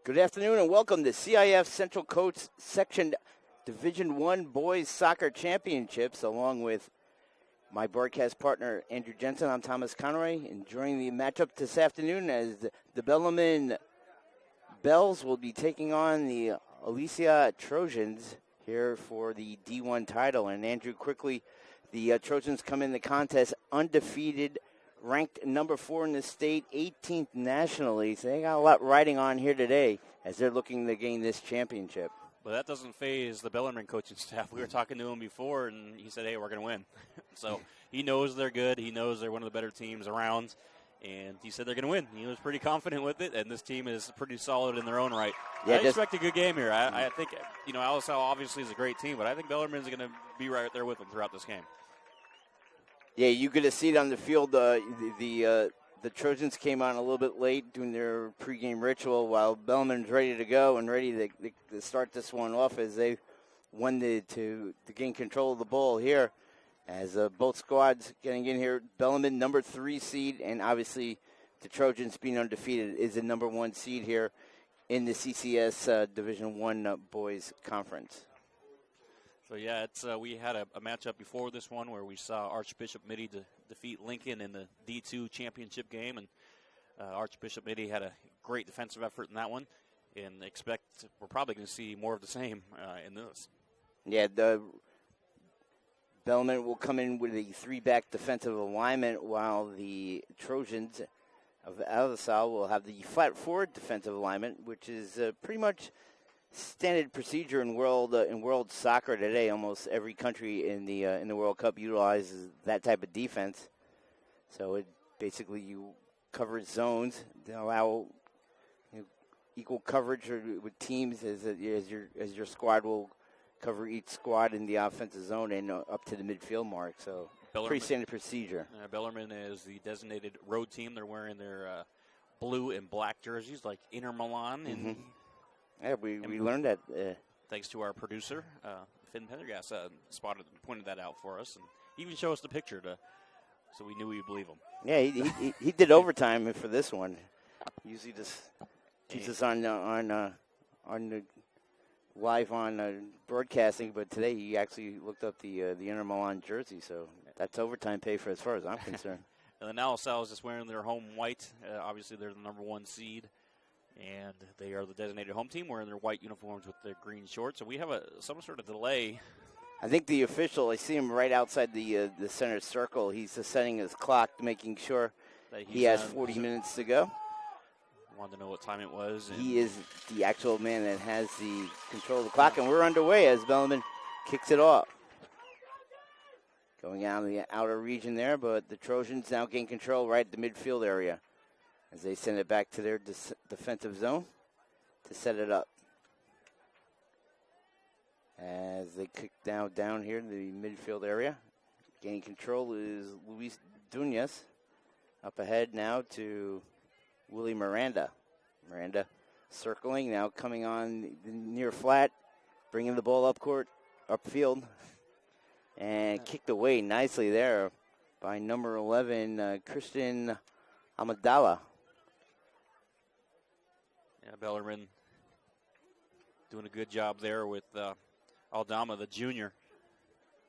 Good afternoon and welcome to CIF Central Coast Section Division I Boys Soccer Championships. Along with my broadcast partner, Andrew Jensen, I'm Thomas Conroy. Enjoying the matchup this afternoon as the Bellarmine Bells will be taking on the Alisal Trojans here for the D1 title. And Andrew, quickly, the Trojans come in the contest undefeated, ranked number 4 in the state, 18th nationally. So they got a lot riding on here today as they're looking to gain this championship. But that doesn't faze the Bellarmine coaching staff. We were talking to him before, and he said, hey, we're going to win. So he knows they're good. He knows they're one of the better teams around. And he said they're going to win. He was pretty confident with it, and this team is pretty solid in their own right. Yeah, I expect a good game here. I think, Alisal obviously is a great team, but I think Bellarmine's going to be right there with them throughout this game. Yeah, you could have seen on the field the Trojans came on a little bit late doing their pregame ritual while Bellarmine's ready to go and ready to start this one off as they wanted to gain control of the ball here. As both squads getting in here, Bellarmine number 3 seed, and obviously the Trojans being undefeated is the number 1 seed here in the CCS Division I Boys Conference. So, yeah, we had a matchup before this one where we saw Archbishop Mitty defeat Lincoln in the D2 championship game, and Archbishop Mitty had a great defensive effort in that one, and we're probably going to see more of the same in this. Yeah, the Bellarmine will come in with a 3-back defensive alignment, while the Trojans of Alisal will have the flat forward defensive alignment, which is pretty much standard procedure in world soccer today. Almost every country in the World Cup utilizes that type of defense. So it basically you cover zones, allow equal coverage with teams as your squad will cover each squad in the offensive zone and up to the midfield mark. So pretty standard procedure. Bellarmine is the designated road team. They're wearing their blue and black jerseys like Inter Milan. Mm-hmm. Yeah, we learned that. Thanks to our producer, Finn Pendergast, pointed that out for us, and even showed us the picture so we knew we'd believe him. Yeah, he did overtime for this one. Usually just keeps us on the live on broadcasting, but today he actually looked up the Inter Milan jersey, so that's overtime pay for as far as I'm concerned. And then Alisal is just wearing their home white. Obviously, they're the number 1 seed. And they are the designated home team wearing their white uniforms with their green shorts. So we have some sort of delay. I think the official, I see him right outside the center circle. He's just setting his clock, making sure that he has 40 minutes to go. Wanted to know what time it was. He is the actual man that has the control of the clock. And we're underway as Bellarmine kicks it off. Going out in the outer region there, but the Trojans now gain control right at the midfield area as they send it back to their defensive zone to set it up. As they kick down here in the midfield area. Gaining control is Luis Dunas. Up ahead now to Willie Miranda. Miranda circling, now coming on the near flat, bringing the ball upfield, and kicked away nicely there by number 11, Christian Amadala. Yeah, Bellarmine doing a good job there with Aldama, the junior,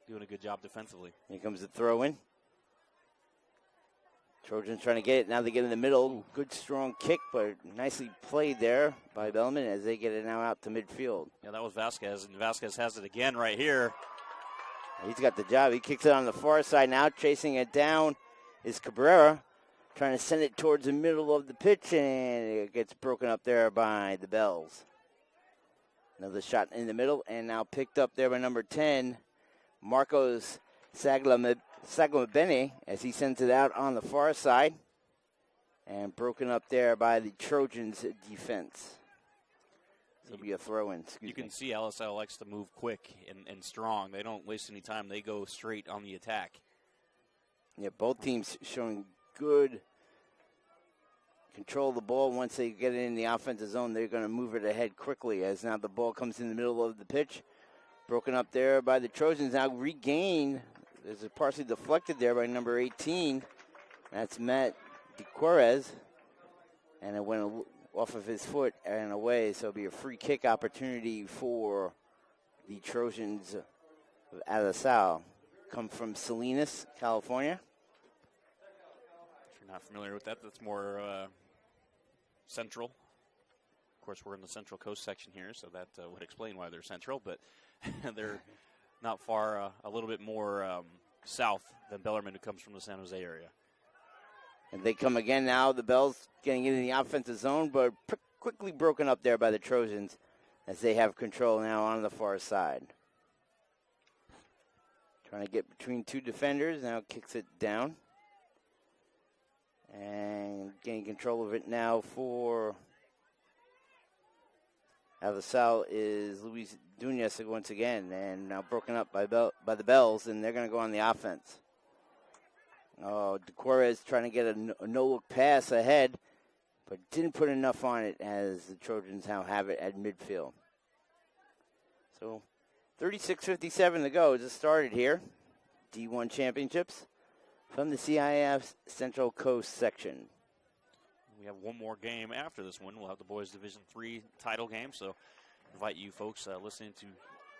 doing a good job defensively. Here comes the throw in. Trojans trying to get it. Now they get in the middle. Good, strong kick, but nicely played there by Bellarmine as they get it now out to midfield. Yeah, that was Vasquez, and Vasquez has it again right here. He's got the job. He kicks it on the far side now. Chasing it down is Cabrera, trying to send it towards the middle of the pitch, and it gets broken up there by the Bells. Another shot in the middle, and now picked up there by number 10, Marcos Saglamabene, as he sends it out on the far side, and broken up there by the Trojans' defense. It'll be a throw-in. You can see Alisal likes to move quick and strong. They don't waste any time. They go straight on the attack. Yeah, both teams showing good control of the ball. Once they get it in the offensive zone, they're going to move it ahead quickly as now the ball comes in the middle of the pitch. Broken up there by the Trojans. Now regained. There's a partially deflected there by number 18. That's Matt DeQuarez. And it went off of his foot and away, so it'll be a free kick opportunity for the Trojans of Alisal. Come from Salinas, California. If you're not familiar with that, that's more central. Of course, we're in the Central Coast section here, so that would explain why they're central, but they're not far, a little bit more south than Bellarmine, who comes from the San Jose area. And they come again now. The Bells getting into the offensive zone, but quickly broken up there by the Trojans as they have control now on the far side. Trying to get between two defenders. Now kicks it down. And getting control of it now for Alisal is Luis Dunez once again. And now broken up by the Bells, and they're going to go on the offense. Oh, DeQuarez trying to get a no-look pass ahead, but didn't put enough on it as the Trojans now have it at midfield. So 36:57 to go. Just started here. D1 Championships from the CIF Central Coast section. We have one more game after this one. We'll have the Boys Division III title game, so invite you folks listening to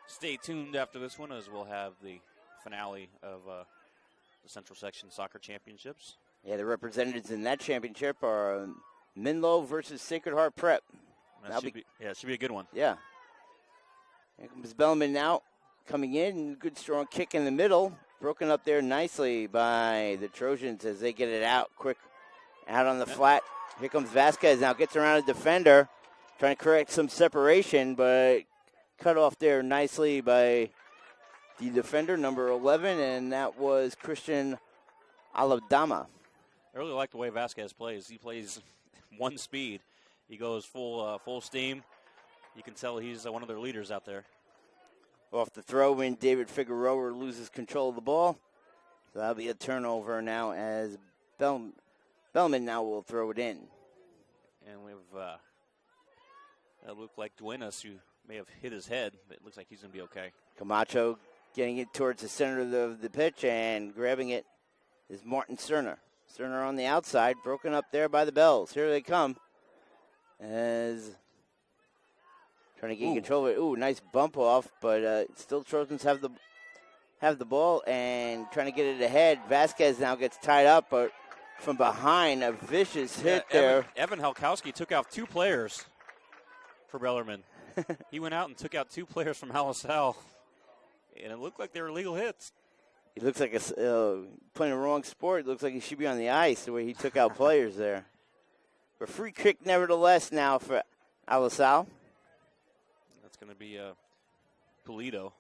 stay tuned after this one, as we'll have the finale of the Central Section Soccer Championships. Yeah, the representatives in that championship are Menlo versus Sacred Heart Prep. It should be a good one. Yeah. Here comes Bellarmine now coming in. Good strong kick in the middle. Broken up there nicely by the Trojans as they get it out quick. Out on the flat. Here comes Vasquez now. Gets around a defender. Trying to correct some separation, but cut off there nicely by the defender, number 11, and that was Christian Aladama. I really like the way Vasquez plays. He plays one speed. He goes full steam. You can tell he's one of their leaders out there. Off the throw in, David Figueroa loses control of the ball. So that'll be a turnover now as Bellarmine now will throw it in. And we've that looked like Duenas, who may have hit his head, but it looks like he's going to be okay. Camacho getting it towards the center of the pitch, and grabbing it is Martin Sterner. Sterner on the outside, broken up there by the Bells. Here they come. As trying to gain control of it. Ooh, nice bump off, but still Trojans have the ball and trying to get it ahead. Vasquez now gets tied up, but from behind, a vicious hit there. Evan Halkowski took out two players for Bellarmine. He went out and took out two players from Alisal, and it looked like they were legal hits. He looks like playing the wrong sport. It looks like he should be on the ice the way he took out players there. But free kick nevertheless now for Alisal. That's going to be Pulido.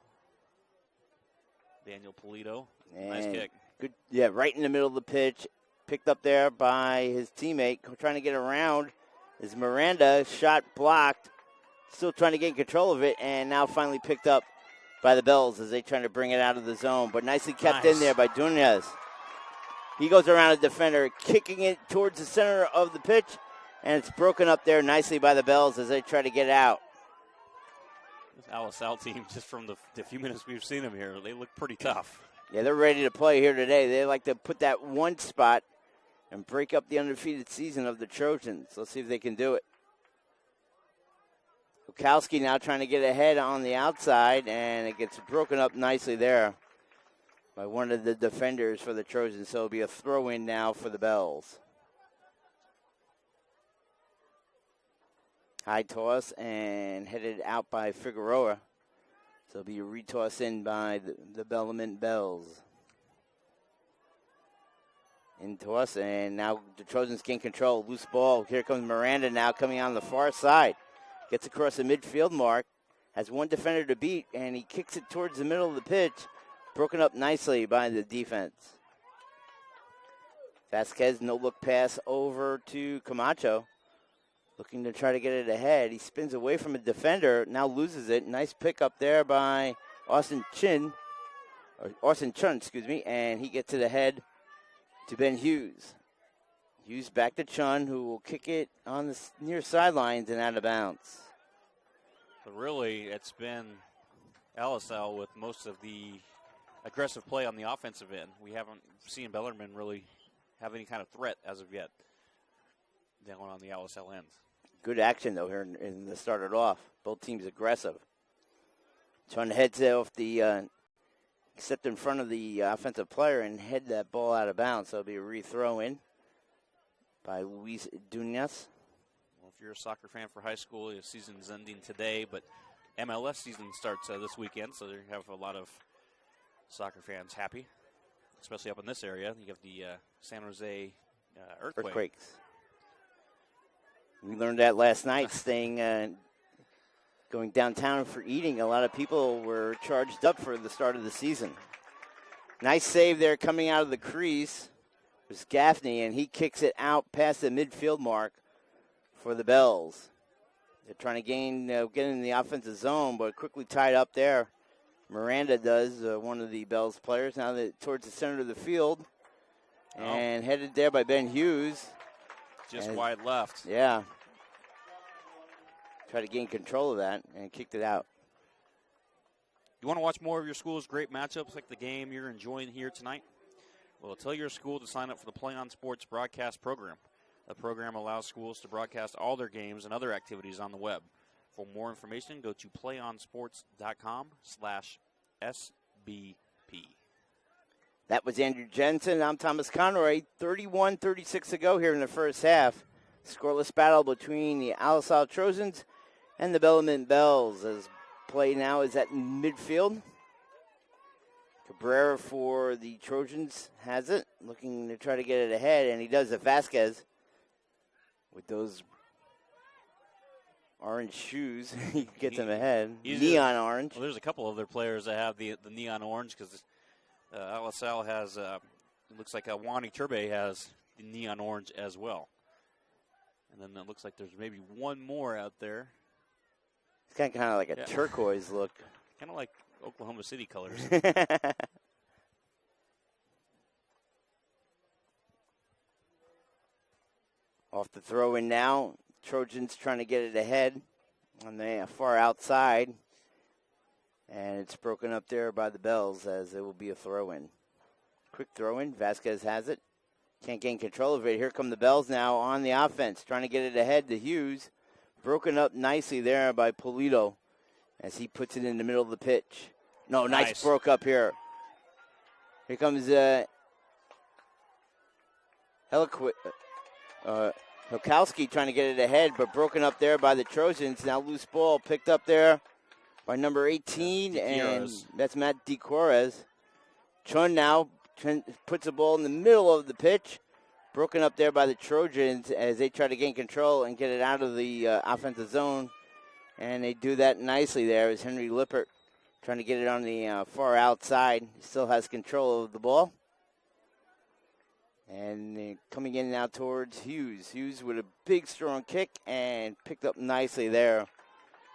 Daniel Pulido. Nice kick. Good, yeah, right in the middle of the pitch. Picked up there by his teammate. Trying to get around is Miranda. Shot blocked. Still trying to get control of it, and now finally picked up by the Bells as they try to bring it out of the zone. But nicely kept in there by Dunez. He goes around a defender, kicking it towards the center of the pitch, and it's broken up there nicely by the Bells as they try to get it out. This Alisal team, just from the few minutes we've seen them here, they look pretty tough. Yeah, they're ready to play here today. They like to put that one spot and break up the undefeated season of the Trojans. Let's see if they can do it. Bukowski now trying to get ahead on the outside, and it gets broken up nicely there by one of the defenders for the Trojans. So it'll be a throw-in now for the Bells. High toss and headed out by Figueroa. So it'll be a retoss in by the Bellarmine Bells. Into us, and now the Trojans gain control. Loose ball. Here comes Miranda now coming on the far side. Gets across the midfield mark. Has one defender to beat, and he kicks it towards the middle of the pitch. Broken up nicely by the defense. Vasquez, no-look pass over to Camacho. Looking to try to get it ahead. He spins away from a defender, now loses it. Nice pick up there by Austin Chun, and he gets it ahead to Ben Hughes. Hughes back to Chun, who will kick it on the near sidelines and out of bounds. But really, it's been Alisal with most of the aggressive play on the offensive end. We haven't seen Bellarmine really have any kind of threat as of yet down on the Alisal end. Good action, though, here in the started off. Both teams aggressive. Trying to head off the, except in front of the offensive player and head that ball out of bounds. So it'll be a re-throw in by Luis Dunas. Well, if you're a soccer fan for high school, your season's ending today, but MLS season starts this weekend, so you have a lot of soccer fans happy, especially up in this area. You have the San Jose Earthquakes. We learned that last night, going downtown for eating. A lot of people were charged up for the start of the season. Nice save there coming out of the crease. It was Gaffney, and he kicks it out past the midfield mark for the Bells. They're trying to get in the offensive zone, but quickly tied up there. Miranda does, one of the Bells players. Now towards the center of the field. And headed there by Ben Hughes. Just wide left. Yeah. Tried to gain control of that and kicked it out. You want to watch more of your school's great matchups like the game you're enjoying here tonight? Well, tell your school to sign up for the Play On Sports broadcast program. The program allows schools to broadcast all their games and other activities on the web. For more information, go to playonsports.com/SBP. That was Andrew Jensen. I'm Thomas Conroy. 31-36 to go here in the first half. Scoreless battle between the Alisal Trojans and the Bellarmine Bells. As play now is at midfield. Cabrera for the Trojans has it, looking to try to get it ahead, and he does it. Vasquez with those orange shoes. He gets him ahead. Neon orange. Well, there's a couple of other players that have the neon orange because Alisal has, it looks like Wani Turbe has the neon orange as well. And then it looks like there's maybe one more out there. It's kind of like a turquoise look. Kind of like Oklahoma City colors. Off the throw in now. Trojans trying to get it ahead on the far outside. And it's broken up there by the Bells as it will be a throw in. Quick throw in. Vasquez has it. Can't gain control of it. Here come the Bells now on the offense. Trying to get it ahead to Hughes. Broken up nicely there by Polito as he puts it in the middle of the pitch. No, nice broke up here. Here comes Hilkowski trying to get it ahead, but broken up there by the Trojans. Now loose ball picked up there by number 18, and that's Matt DeQuarez. Chun now puts the ball in the middle of the pitch. Broken up there by the Trojans as they try to gain control and get it out of the offensive zone. And they do that nicely there as Henry Lippert trying to get it on the far outside. He still has control of the ball. And coming in now towards Hughes. Hughes with a big, strong kick and picked up nicely there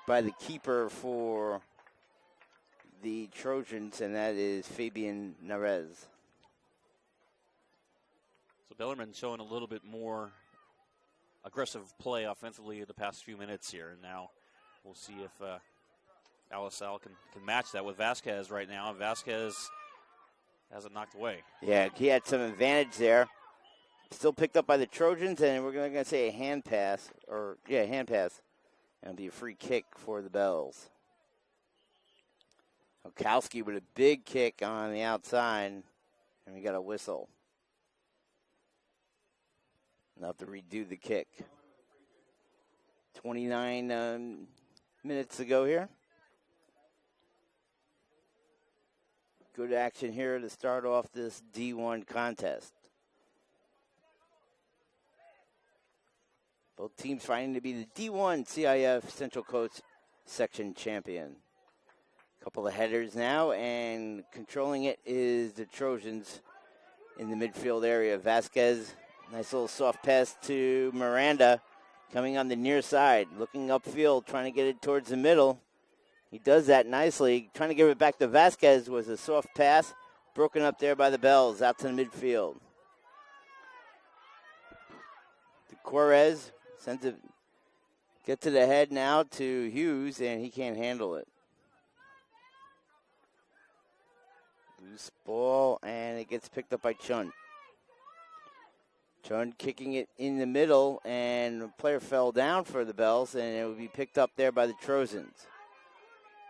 by the keeper for the Trojans, and that is Fabian Narez. So Bellarmine showing a little bit more aggressive play offensively the past few minutes here. And now we'll see if Alisal can match that with Vasquez right now. And Vasquez has it knocked away. Yeah, he had some advantage there. Still picked up by the Trojans, and we're going to say a hand pass. Hand pass. And it'll be a free kick for the Bells. Okowski with a big kick on the outside, and we got a whistle. They'll have to redo the kick. 29 minutes to go here. Good action here to start off this D1 contest. Both teams fighting to be the D1 CIF Central Coast Section champion. Couple of headers now, and controlling it is the Trojans in the midfield area. Vasquez, nice little soft pass to Miranda, coming on the near side, looking upfield, trying to get it towards the middle. He does that nicely. Trying to give it back to Vasquez was a soft pass, broken up there by the Bells, out to the midfield. DeQuarez sends it, get to the head now to Hughes, and he can't handle it. Loose ball, and it gets picked up by Chun. Chun kicking it in the middle, and a player fell down for the Bells, and it will be picked up there by the Trojans.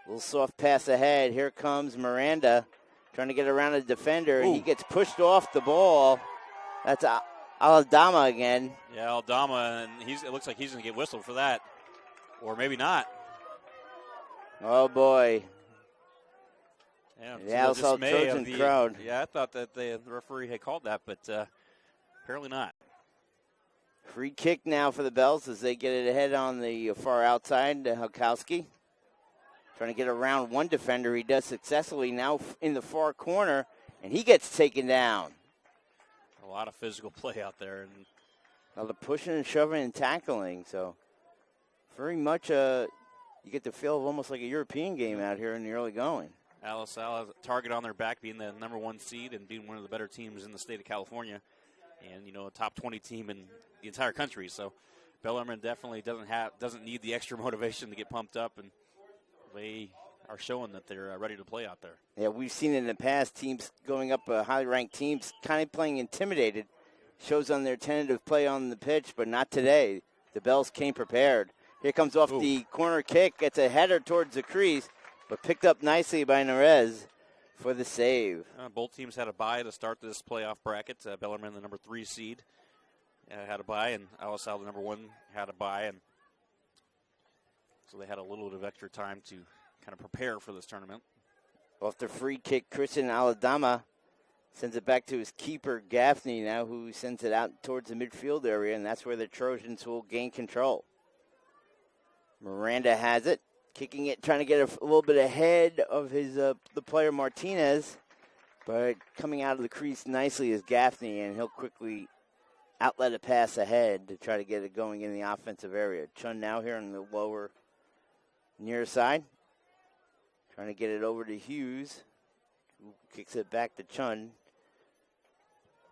A little soft pass ahead. Here comes Miranda trying to get around a defender, and he gets pushed off the ball. That's Aldama again. Yeah, Aldama, and it looks like he's going to get whistled for that, or maybe not. Oh, boy. Yeah, the Alisal Trojan crowd. Yeah, I thought that the referee had called that, but apparently not. Free kick now for the Bells as they get it ahead on the far outside to Hukowski. Trying to get around one defender. He does successfully now in the far corner, and he gets taken down. A lot of physical play out there. And now the pushing and shoving and tackling. So very much you get the feel of almost like a European game out here in the early going. Alisal has a target on their back, being the number 1 seed and being one of the better teams in the state of California. And, a top 20 team in the entire country. So Bellarmine definitely doesn't need the extra motivation to get pumped up, and they are showing that they're ready to play out there. Yeah, we've seen in the past teams going up, highly ranked teams, kind of playing intimidated. Shows on their tentative play on the pitch, but not today. The Bells came prepared. Here comes off the corner kick. Gets a header towards the crease, but picked up nicely by Nerez for the save. Both teams had a bye to start this playoff bracket. Bellarmine, the number 3 seed, had a bye, and Alisal, the number 1, had a bye. And so they had a little bit of extra time to kind of prepare for this tournament. Off the free kick, Christian Aladama sends it back to his keeper, Gaffney, now, who sends it out towards the midfield area, and that's where the Trojans will gain control. Miranda has it, kicking it, trying to get a little bit ahead of his the player Martinez, but coming out of the crease nicely is Gaffney, and he'll quickly outlet a pass ahead to try to get it going in the offensive area. Chun now here on the lower near side, trying to get it over to Hughes, who kicks it back to Chun.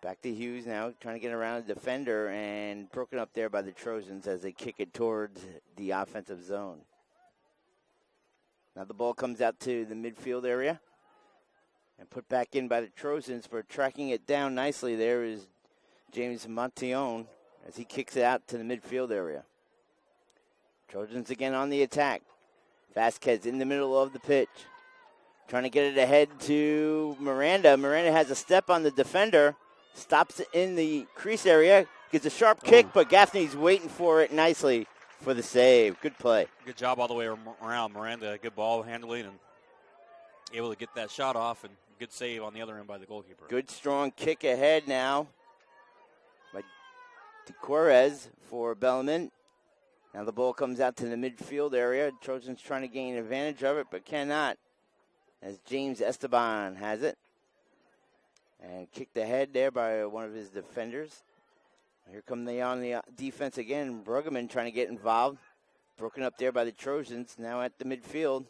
Back to Hughes now, trying to get around a defender, and broken up there by the Trojans as they kick it towards the offensive zone. Now the ball comes out to the midfield area and put back in by the Trojans, but tracking it down nicely there is James Montillon as he kicks it out to the midfield area. Trojans again on the attack. Vasquez in the middle of the pitch, trying to get it ahead to Miranda. Miranda has a step on the defender. Stops it in the crease area, gets a sharp kick, but Gaffney's waiting for it nicely for the save. Good play. Good job all the way around. Miranda, good ball handling and able to get that shot off, and good save on the other end by the goalkeeper. Good strong kick ahead now by DeQuarez for Bellarmine. Now the ball comes out to the midfield area. Trojans trying to gain advantage of it, but cannot, as James Esteban has it. And kicked ahead there by one of his defenders. Here come they on the defense again. Bruggeman trying to get involved. Broken up there by the Trojans, now at the midfield.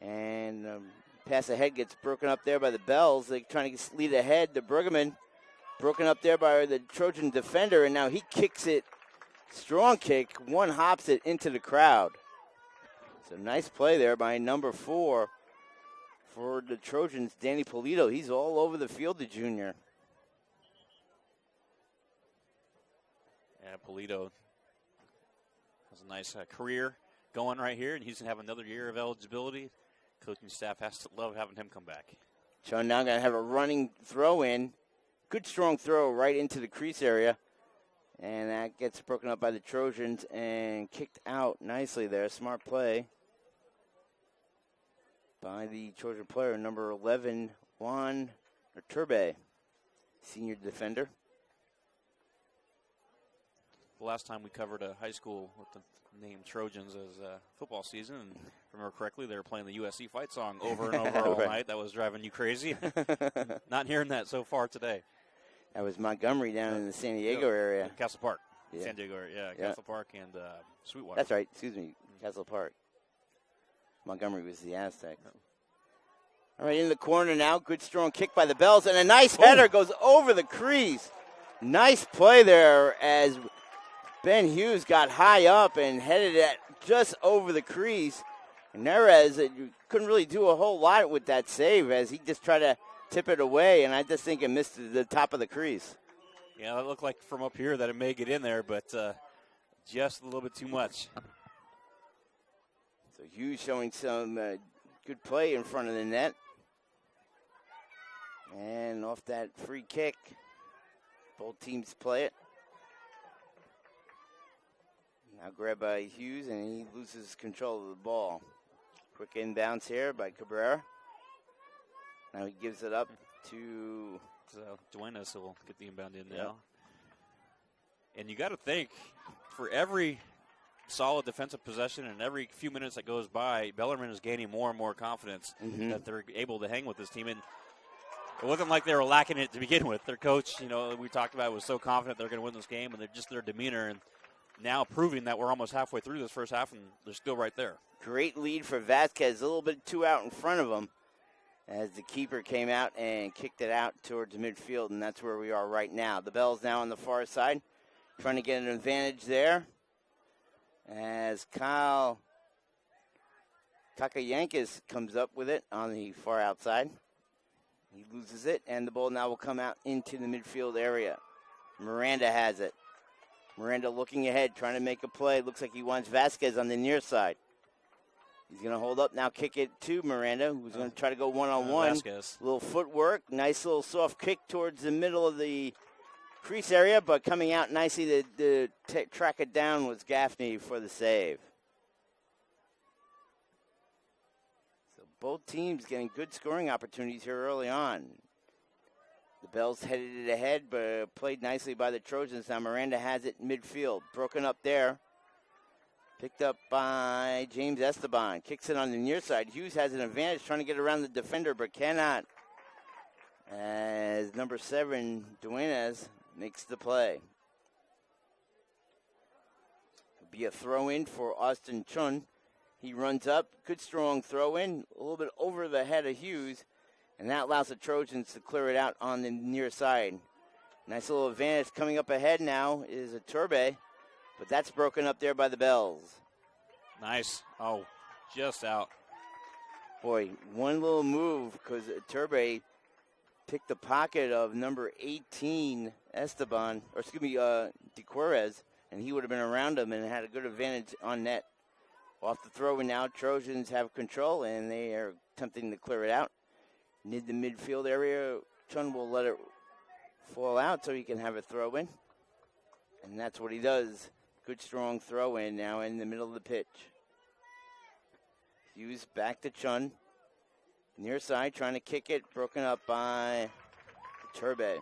And pass ahead gets broken up there by the Bells. They're trying to lead ahead to Bruggeman. Broken up there by the Trojan defender, and now he kicks it. Strong kick. One hops it into the crowd. It's a nice play there by number 4. For the Trojans, Danny Polito. He's all over the field, the junior. Yeah, Polito has a nice career going right here, and he's going to have another year of eligibility. Coaching staff has to love having him come back. Chun now going to have a running throw in. Good strong throw right into the crease area. And that gets broken up by the Trojans and kicked out nicely there. Smart play by the Trojan player, number 11, Juan Turbe, senior defender. The last time we covered a high school with the name Trojans as football season, and if I remember correctly, they were playing the USC fight song over and over all night. That was driving you crazy. Not hearing that so far today. That was Montgomery down in the San Diego area. Castle Park. Yeah. San Diego area, Castle Park and Sweetwater. That's right, excuse me, Castle Park. Montgomery was the Aztec. All right, in the corner now. Good strong kick by the Bells, and a nice header goes over the crease. Nice play there as Ben Hughes got high up and headed it just over the crease. And Nerez couldn't really do a whole lot with that save as he just tried to tip it away, and I just think it missed the top of the crease. Yeah, it looked like from up here that it may get in there, but just a little bit too much. So Hughes showing some good play in front of the net. And off that free kick, both teams play it. Now grabbed by Hughes, and he loses control of the ball. Quick inbounds here by Cabrera. Now he gives it up to... So Duenas will get the inbound in now. And you got to think, for every solid defensive possession and every few minutes that goes by, Bellarmine is gaining more and more confidence that they're able to hang with this team. And it wasn't like they were lacking it to begin with. Their coach, we talked about, was so confident they're going to win this game, and their demeanor, and now proving that we're almost halfway through this first half, and they're still right there. Great lead for Vasquez, a little bit too out in front of him as the keeper came out and kicked it out towards midfield, and that's where we are right now. The Bell's now on the far side, trying to get an advantage there as Kyle Takayankis comes up with it on the far outside. He loses it, and the ball now will come out into the midfield area. Miranda has it. Miranda looking ahead, trying to make a play. Looks like he wants Vasquez on the near side. He's going to hold up now, kick it to Miranda, who's going to try to go one-on-one. Vasquez. Little footwork, nice little soft kick towards the middle of the crease area, but coming out nicely to track it down was Gaffney for the save. So both teams getting good scoring opportunities here early on. The Bells headed it ahead, but played nicely by the Trojans. Now Miranda has it midfield, broken up there. Picked up by James Esteban. Kicks it on the near side. Hughes has an advantage trying to get around the defender, but cannot. As number 7, Duenas, makes the play. It'll be a throw-in for Austin Chun. He runs up. Good strong throw-in. A little bit over the head of Hughes. And that allows the Trojans to clear it out on the near side. Nice little advantage coming up ahead now is a Turbe. But that's broken up there by the Bells. Nice. Oh, just out. Boy, one little move because Turbe picked the pocket of number 18, Esteban, or excuse me, De Quarez, and he would have been around him and had a good advantage on net. Off the throw-in now, Trojans have control, and they are attempting to clear it out. Near the midfield area, Chun will let it fall out so he can have a throw-in. And that's what he does. Good strong throw-in now in the middle of the pitch. Hughes back to Chun. Near side, trying to kick it. Broken up by Turbe.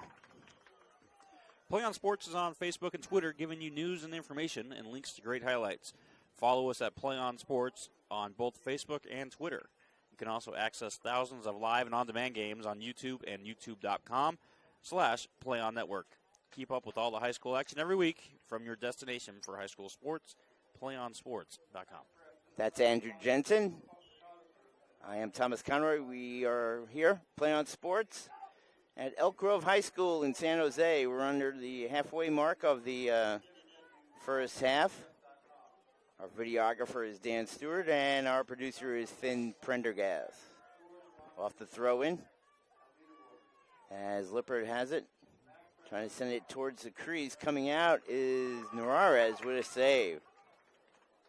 Play On Sports is on Facebook and Twitter, giving you news and information and links to great highlights. Follow us at Play On Sports on both Facebook and Twitter. You can also access thousands of live and on-demand games on YouTube and youtube.com/PlayOnNetwork. Keep up with all the high school action every week from your destination for high school sports, PlayOnSports.com. That's Andrew Jensen. I am Thomas Conroy. We are here, Play On Sports, at Elk Grove High School in San Jose. We're under the halfway mark of the first half. Our videographer is Dan Stewart, and our producer is Finn Prendergast. Off the throw-in, as Lippert has it. Trying to send it towards the crease. Coming out is Narvaez with a save.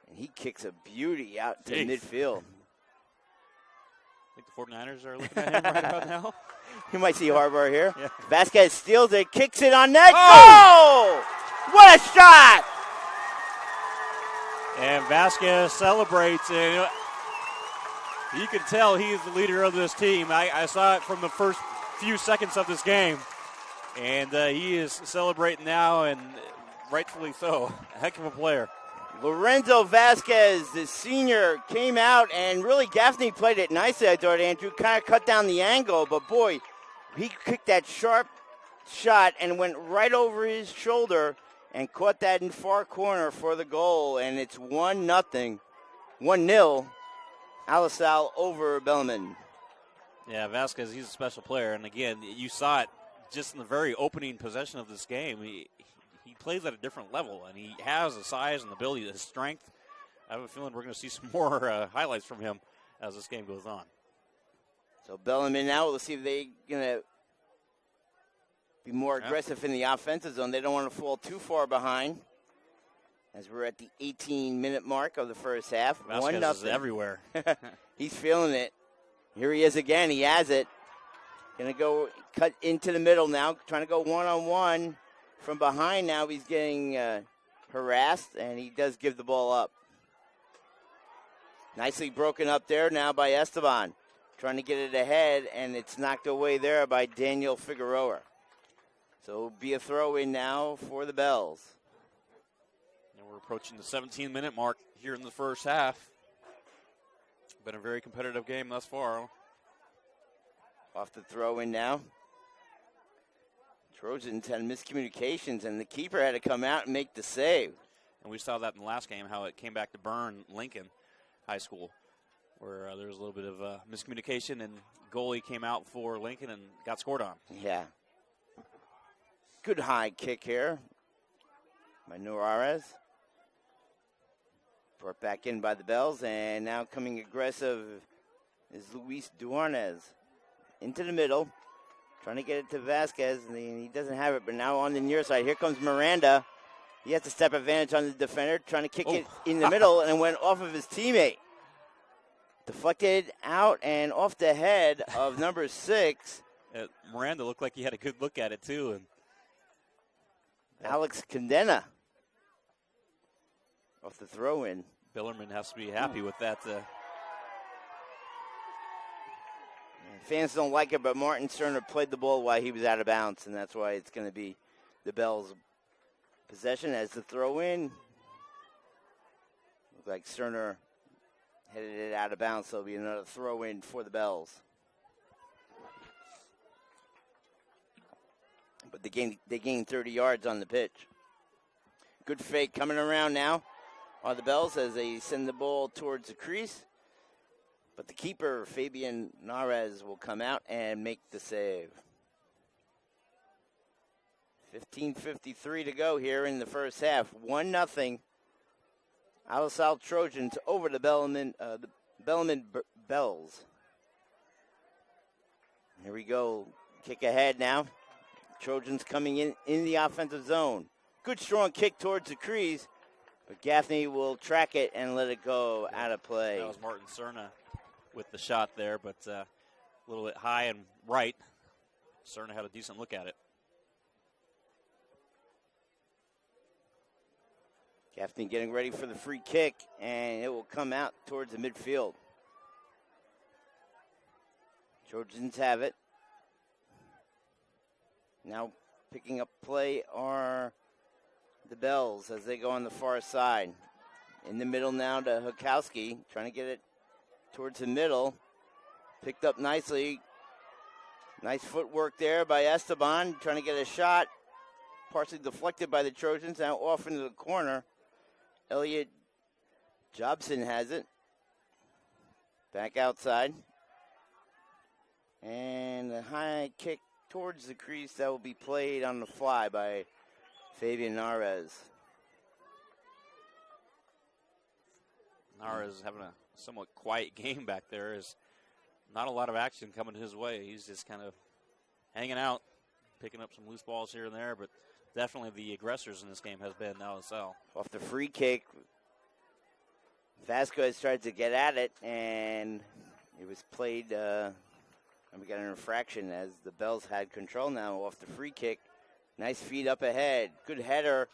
And he kicks a beauty out to midfield. I think the 49ers are looking at him right about now. You might see Harbaugh here. Yeah. Vasquez steals it, kicks it on net. Oh! What a shot! And Vasquez celebrates. And you can tell he is the leader of this team. I saw it from the first few seconds of this game. And he is celebrating now, and rightfully so. A heck of a player. Lorenzo Vasquez, the senior, came out, and really Gaffney played it nicely, I thought, Andrew. Kind of cut down the angle, but boy, he kicked that sharp shot and went right over his shoulder and caught that in far corner for the goal, and it's 1-0, Alisal over Bellarmine. Yeah, Vasquez, he's a special player, and again, you saw it just in the very opening possession of this game. He plays at a different level, and he has the size and ability, his strength. I have a feeling we're going to see some more highlights from him as this game goes on. So Bellarmine now, let's see if they're going to be more aggressive in the offensive zone. They don't want to fall too far behind. As we're at the 18-minute mark of the first half. Vasquez 1-0. is everywhere. He's feeling it. Here he is again. He has it. Going to go cut into the middle now. Trying to go one-on-one from behind now. He's getting harassed, and he does give the ball up. Nicely broken up there now by Esteban. Trying to get it ahead, and it's knocked away there by Daniel Figueroa. So it'll be a throw-in now for the Bells. And we're approaching the 17-minute mark here in the first half. Been a very competitive game thus far. Off the throw-in now. Trojans had miscommunications, and the keeper had to come out and make the save. And we saw that in the last game, how it came back to burn Lincoln High School, where there was a little bit of miscommunication, and goalie came out for Lincoln and got scored on. Yeah. Good high kick here by Nuarez. Brought back in by the Bells, and now coming aggressive is Luis Duarnez. Into the middle, trying to get it to Vasquez, and he doesn't have it, but now on the near side, here comes Miranda. He has to step advantage on the defender, trying to kick it in the middle, and went off of his teammate. Deflected out and off the head of number 6. Miranda looked like he had a good look at it, too. And Alex Condena. Off the throw-in. Bellarmine has to be happy with that. Fans don't like it, but Martin Sterner played the ball while he was out of bounds, and that's why it's going to be the Bells' possession as the throw-in. Looks like Sterner headed it out of bounds, so it'll be another throw-in for the Bells. But they gained 30 yards on the pitch. Good fake coming around now are the Bells as they send the ball towards the crease. But the keeper, Fabian Narez, will come out and make the save. 15:53 to go here in the first half. 1-0. Alisal Trojans over the Bellarmine Bells. Here we go. Kick ahead now. Trojans coming in the offensive zone. Good strong kick towards the crease. But Gaffney will track it and let it go out of play. That was Martin Cerna with the shot there, but a little bit high and right. Cerna had a decent look at it. Gaffney getting ready for the free kick, and it will come out towards the midfield. Trojans have it. Now picking up play are the Bells as they go on the far side. In the middle now to Hukowski, trying to get it towards the middle. Picked up nicely. Nice footwork there by Esteban, trying to get a shot. Partially deflected by the Trojans, now off into the corner. Elliot Jobson has it. Back outside. And a high kick towards the crease that will be played on the fly by Fabian Narez. Narez having a somewhat quiet game back there. Is not a lot of action coming his way. He's just kind of hanging out, picking up some loose balls here and there, but definitely the aggressors in this game has been Alisal. Off the free kick, Vasquez tried to get at it, and it was played, and we got an infraction as the Bells had control now off the free kick. Nice feed up ahead. Good header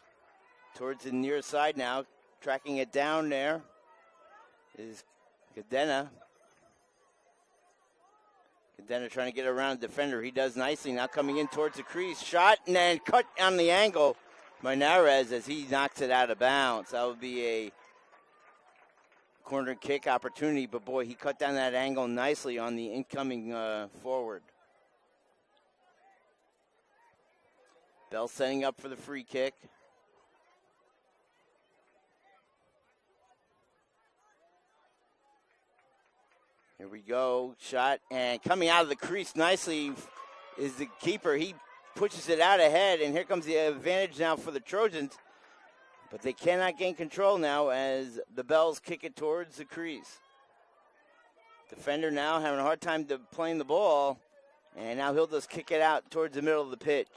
towards the near side now. Tracking it down there is Cadena. Cadena trying to get around the defender. He does nicely. Now coming in towards the crease. Shot and then cut on the angle by Narez as he knocks it out of bounds. That would be a corner kick opportunity. But, boy, he cut down that angle nicely on the incoming forward. Bell setting up for the free kick. Here we go. Shot, and coming out of the crease nicely is the keeper. He pushes it out ahead, and here comes the advantage now for the Trojans. But they cannot gain control now as the Bells kick it towards the crease. Defender now having a hard time playing the ball, and now he'll just kick it out towards the middle of the pitch.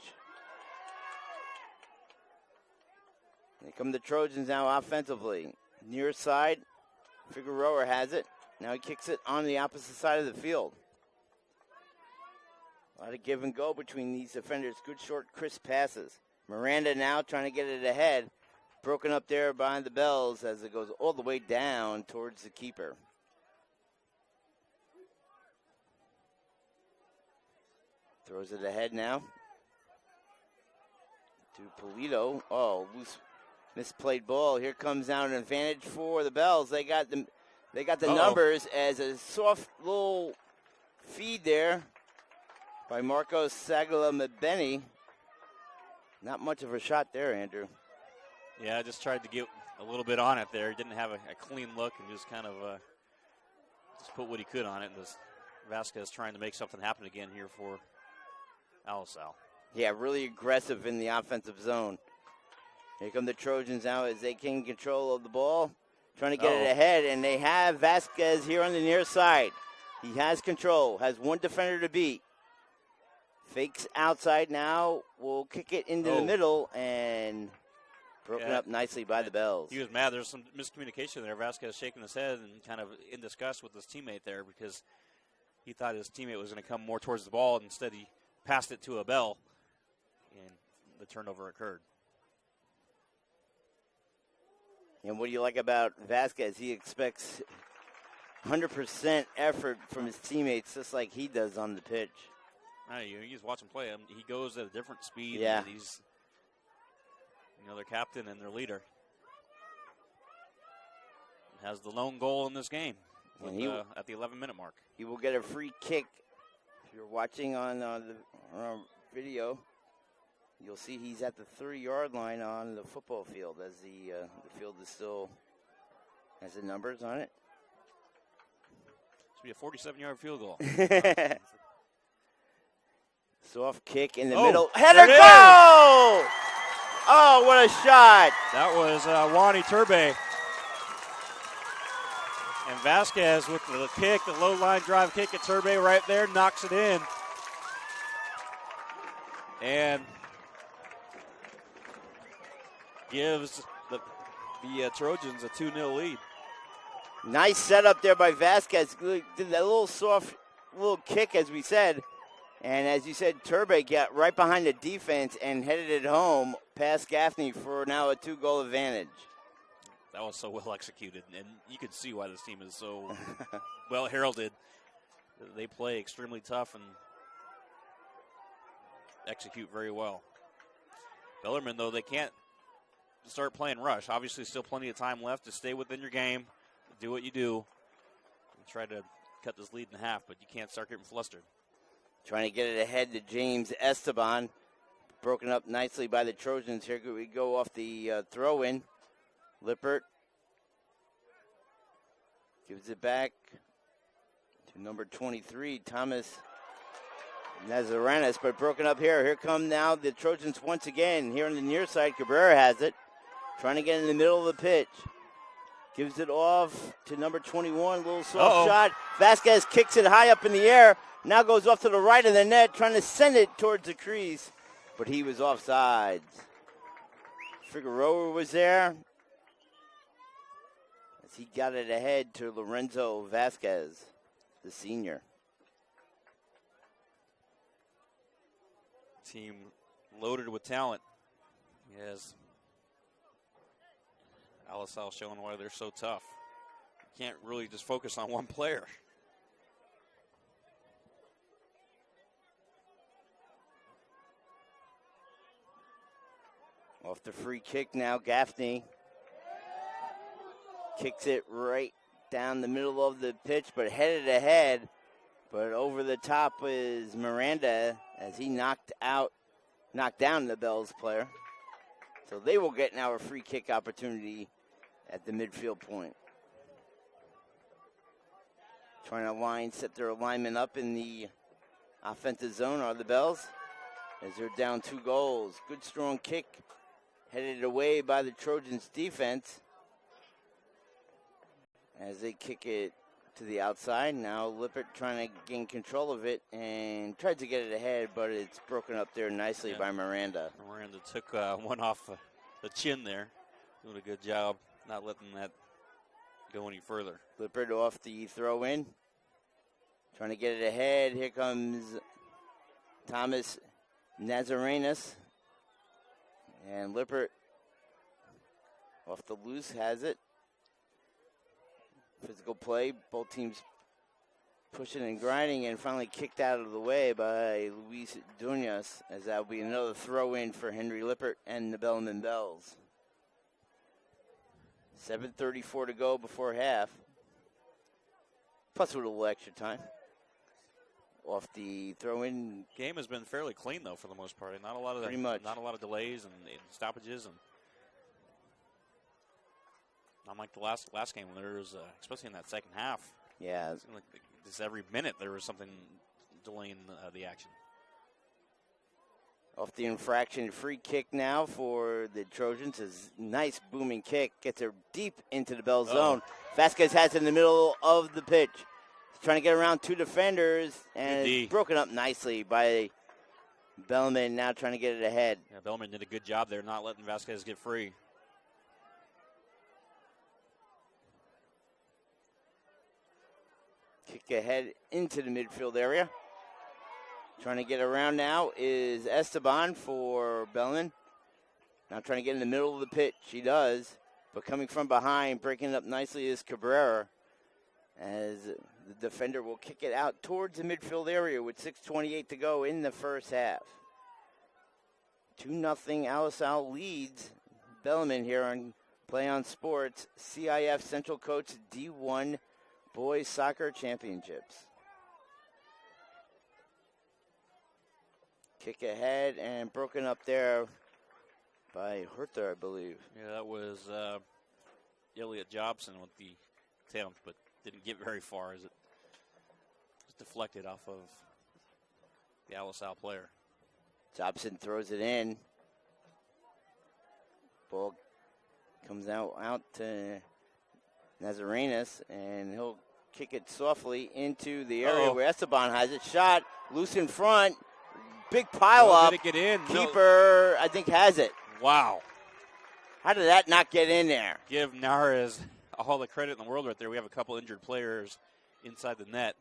Here come the Trojans now offensively. Near side, Figueroa has it. Now he kicks it on the opposite side of the field. A lot of give and go between these defenders. Good short, crisp passes. Miranda now trying to get it ahead. Broken up there behind the Bells as it goes all the way down towards the keeper. Throws it ahead now to Polito. Oh, loose, misplayed ball. Here comes now an advantage for the Bells. They got the numbers as a soft little feed there by Marcos Sagala-Mabeni. Not much of a shot there, Andrew. Yeah, I just tried to get a little bit on it there. Didn't have a clean look and just kind of just put what he could on it. And Vasquez trying to make something happen again here for Alisal. Yeah, really aggressive in the offensive zone. Here come the Trojans now as they gain control of the ball. Trying to get it ahead, and they have Vasquez here on the near side. He has control, has one defender to beat. Fakes outside now, will kick it into the middle, and broken up nicely by the Bells. He was mad. There's some miscommunication there. Vasquez shaking his head and kind of in disgust with his teammate there because he thought his teammate was going to come more towards the ball. Instead, he passed it to a Bell, and the turnover occurred. And what do you like about Vasquez? He expects 100% effort from his teammates, just like he does on the pitch. You just watch him play. He goes at a different speed. Yeah. And he's, their captain and their leader. Has the lone goal in this game with, at the 11-minute mark. He will get a free kick. If you're watching on the video, you'll see he's at the 30-yard line on the football field as the field is still has the numbers on it. This will be a 47-yard field goal. Soft kick in the middle. Header goal! Oh, what a shot. That was Wani Turbe. And Vasquez with the kick, the low line drive kick at Turbe right there, knocks it in. And gives the Trojans a 2-0 lead. Nice setup there by Vasquez. Did that little soft little kick, as we said. And as you said, Turbe got right behind the defense and headed it home past Gaffney for now a 2-goal advantage. That was so well executed, and you can see why this team is so well heralded. They play extremely tough and execute very well. Bellarmine, though, they can't start playing rush. Obviously, still plenty of time left to stay within your game, do what you do, and try to cut this lead in half, but you can't start getting flustered. Trying to get it ahead to James Esteban. Broken up nicely by the Trojans. Here we go off the throw-in. Lippert gives it back to number 23, Thomas Nazaranis, but broken up here. Here come now the Trojans once again. Here on the near side, Cabrera has it. Trying to get in the middle of the pitch. Gives it off to number 21, little soft shot. Vasquez kicks it high up in the air. Now goes off to the right of the net, trying to send it towards the crease, but he was offsides. Figueroa was there as he got it ahead to Lorenzo Vasquez, the senior. Team loaded with talent. Yes. Alisal showing why they're so tough. You can't really just focus on one player. Off the free kick now, Gaffney kicks it right down the middle of the pitch, but headed ahead. But over the top is Miranda as he knocked down the Bells player. So they will get now a free kick opportunity at the midfield point. Trying to set their alignment up in the offensive zone are the Bells as they're down 2 goals. Good strong kick. Headed away by the Trojans' defense as they kick it to the outside. Now Lippert trying to gain control of it and tried to get it ahead, but it's broken up there nicely by Miranda. Miranda took one off the chin there. Doing a good job not letting that go any further. Lippert off the throw in. Trying to get it ahead. Here comes Thomas Nazarenas. And Lippert off the loose has it. Physical play. Both teams pushing and grinding, and finally kicked out of the way by Luis Duenas, as that will be another throw in for Henry Lippert and the Bellarmine Bells. 7:34 to go before half. Plus with a little extra time. Off the throw-in. Game has been fairly clean though for the most part. Not a lot of Pretty much. Not a lot of delays and stoppages, and not like the last game when there was, especially in that second half. Yeah. It seemed like just every minute there was something delaying the action. Off the infraction, free kick now for the Trojans. Is nice booming kick. Gets her deep into the Bell zone. Vasquez has it in the middle of the pitch. He's trying to get around two defenders, and it's broken up nicely by Bellarmine, now trying to get it ahead. Yeah, Bellarmine did a good job there, not letting Vasquez get free. Kick ahead into the midfield area. Trying to get around now is Esteban for Bellarmine. Now trying to get in the middle of the pitch. He does. But coming from behind, breaking it up nicely is Cabrera. As the defender will kick it out towards the midfield area with 6:28 to go in the first half. 2-0 Alisal leads Bellarmine here on Play on Sports, CIF Central Coast D1 Boys Soccer Championships. Kick ahead and broken up there by Hertha, I believe. Yeah, that was Elliot Jobson with the attempt, but didn't get very far as it was deflected off of the Alisal player. Jobson throws it in. Ball comes out to Nazarenas, and he'll kick it softly into the area where Esteban has it. Shot loose in front. Big pile up. Did it get in? Keeper, I think, has it. Wow. How did that not get in there? Give Nares all the credit in the world right there. We have a couple injured players inside the net.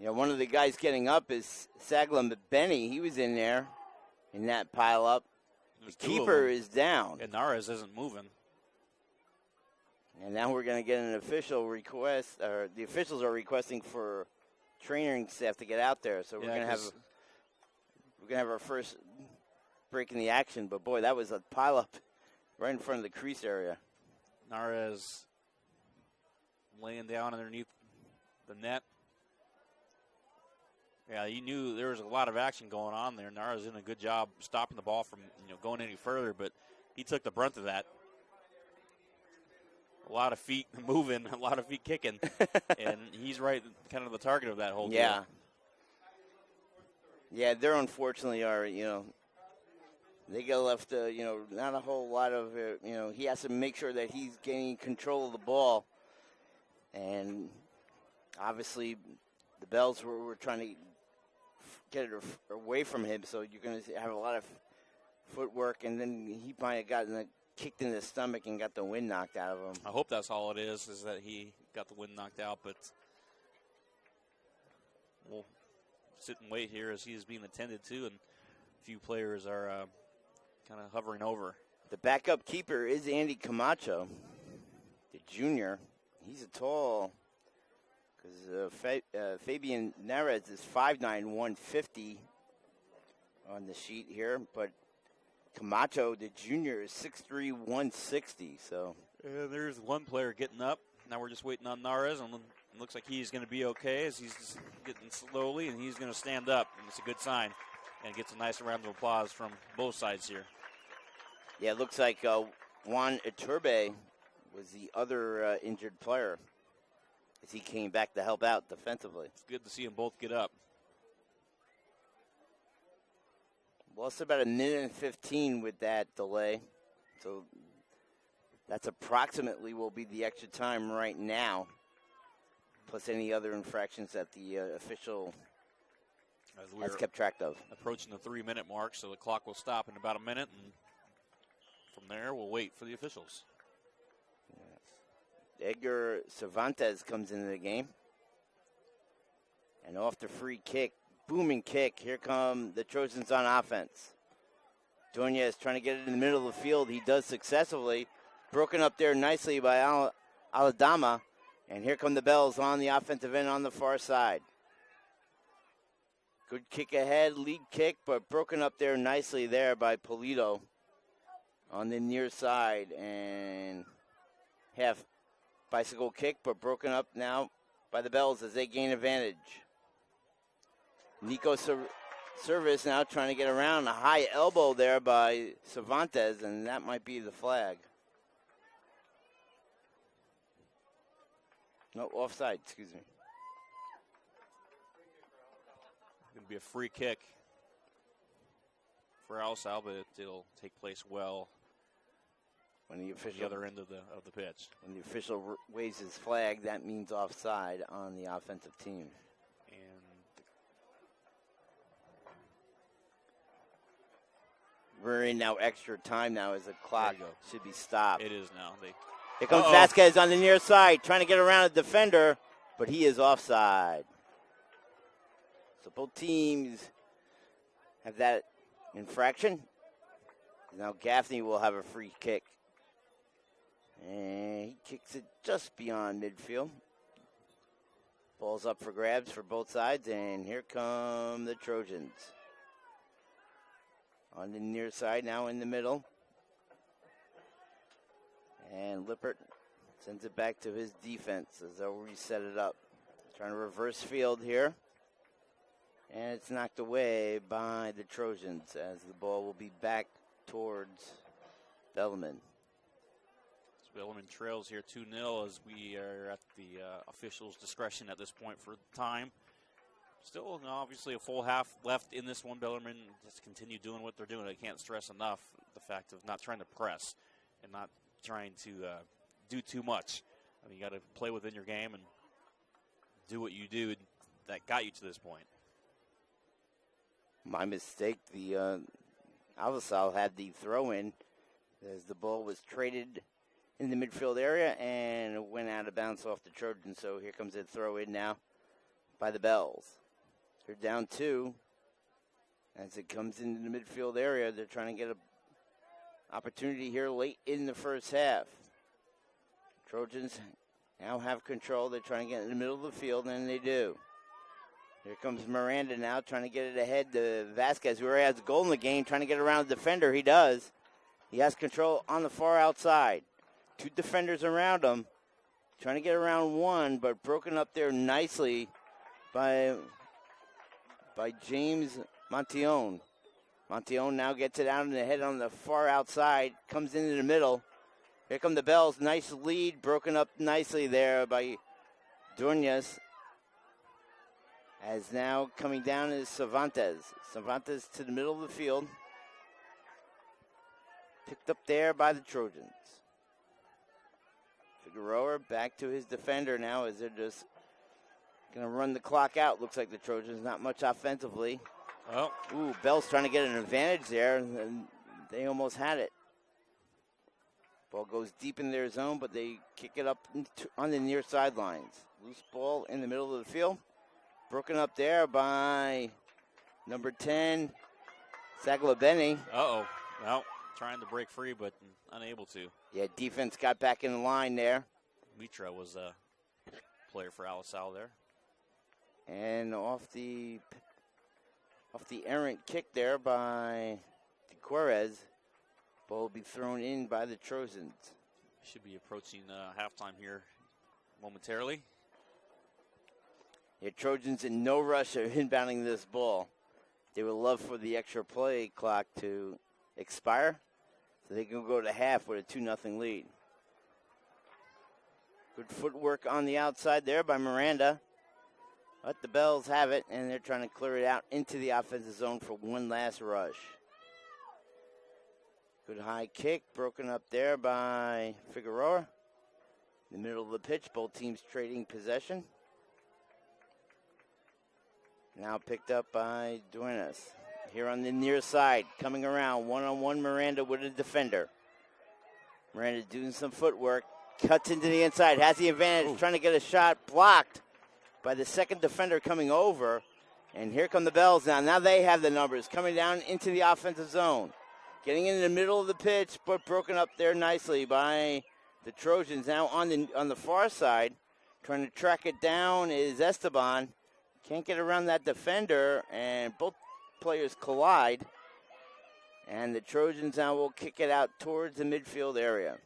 Yeah, one of the guys getting up is Saglam Benny. He was in there in that pile up. The keeper is down. And Nares isn't moving. And now we're going to get an official request, or the officials are requesting for training staff to get out there. So we're going to have our first break in the action. But boy, that was a pile up right in front of the crease area. Nares laying down underneath the net. Yeah, you knew there was a lot of action going on there. Nares did a good job stopping the ball from going any further, but he took the brunt of that. A lot of feet moving, a lot of feet kicking, and he's right, kind of the target of that whole deal. Yeah, there unfortunately are, they get left, not a whole lot of, he has to make sure that he's gaining control of the ball. And obviously the Bells were trying to get it away from him, so you're going to have a lot of footwork, and then he might have gotten kicked in the stomach and got the wind knocked out of him. I hope that's all it is that he got the wind knocked out, but we'll sit and wait here as he is being attended to, and a few players are kind of hovering over. The backup keeper is Andy Camacho, the junior. He's a tall, because Fabian Nares is 5'9", 150 on the sheet here, but Camacho, the junior, is 6'3", 160. So there's one player getting up. Now we're just waiting on Nares, and it looks like he's going to be okay as he's just getting slowly, and he's going to stand up, and it's a good sign, and gets a nice round of applause from both sides here. Yeah, it looks like Juan Iturbe was the other injured player as he came back to help out defensively. It's good to see them both get up. Well, it's about 1:15 with that delay. So that's approximately will be the extra time right now, plus any other infractions that the official has kept track of. Approaching the 3-minute mark, so the clock will stop in about a minute, and from there we'll wait for the officials. Edgar Cervantes comes into the game. And off the free kick, booming kick, here come the Trojans on offense. Dunya is trying to get it in the middle of the field. He does successfully. Broken up there nicely by Aladama. And here come the Bells on the offensive end on the far side. Good kick ahead, lead kick, but broken up there nicely there by Polito on the near side. And half bicycle kick, but broken up now by the Bells as they gain advantage. Nico Service now trying to get around a high elbow there by Cervantes, and that might be the flag. No, offside, excuse me. Going to be a free kick for Alisal, but it'll take place well when the official, the other end of the pitch. When the official waves his flag, that means offside on the offensive team. We're in now extra time now as the clock should be stopped. It is now. Here comes Vasquez on the near side, trying to get around a defender, but he is offside. So both teams have that infraction. Now Gaffney will have a free kick. And he kicks it just beyond midfield. Ball's up for grabs for both sides, and here come the Trojans. On the near side, now in the middle. And Lippert sends it back to his defense as they'll reset it up. Trying to reverse field here. And it's knocked away by the Trojans as the ball will be back towards Bellarmine. So Bellarmine trails here 2-0 as we are at the officials' discretion at this point for time. Still, obviously, a full half left in this one. Bellarmine just continue doing what they're doing. I can't stress enough the fact of not trying to press and not trying to do too much. I mean, you got to play within your game and do what you do that got you to this point. My mistake. The Alisal had the throw-in as the ball was traded in the midfield area and it went out of bounds off the Trojans. So here comes a throw-in now by the Bells. They're down 2. As it comes into the midfield area, they're trying to get an opportunity here late in the first half. Trojans now have control. They're trying to get in the middle of the field, and they do. Here comes Miranda now trying to get it ahead to Vasquez, who already has a goal in the game, trying to get around the defender. He does. He has control on the far outside. 2 defenders around him. Trying to get around one, but broken up there nicely by James Montillon. Montillon now gets it out in the head on the far outside, comes into the middle. Here come the Bells. Nice lead, broken up nicely there by Duenas. As now coming down is Cervantes. Cervantes to the middle of the field. Picked up there by the Trojans. Figueroa back to his defender now as they're just going to run the clock out. Looks like the Trojans, not much offensively. Oh. Ooh, Bell's trying to get an advantage there, and they almost had it. Ball goes deep in their zone, but they kick it up on the near sidelines. Loose ball in the middle of the field. Broken up there by number 10, Saglabeni. Uh-oh. Well, trying to break free, but unable to. Yeah, defense got back in the line there. Mitra was a player for Alisal there. And off the errant kick there by Dequarez, ball will be thrown in by the Trojans. Should be approaching halftime here momentarily. Yeah, Trojans in no rush are inbounding this ball. They would love for the extra play clock to expire so they can go to half with a 2-0 lead. Good footwork on the outside there by Miranda. But the Bells have it, and they're trying to clear it out into the offensive zone for one last rush. Good high kick, broken up there by Figueroa. In the middle of the pitch, both teams trading possession. Now picked up by Duenas. Here on the near side, coming around, one-on-one Miranda with a defender. Miranda doing some footwork, Cuts into the inside, has the advantage, trying to get a shot blocked by the second defender coming over. And here come the Bells now. Now they have the numbers coming down into the offensive zone. Getting in the middle of the pitch, but broken up there nicely by the Trojans. Now on the far side, trying to track it down is Esteban. Can't get around that defender, and both players collide. And the Trojans now will kick it out towards the midfield area.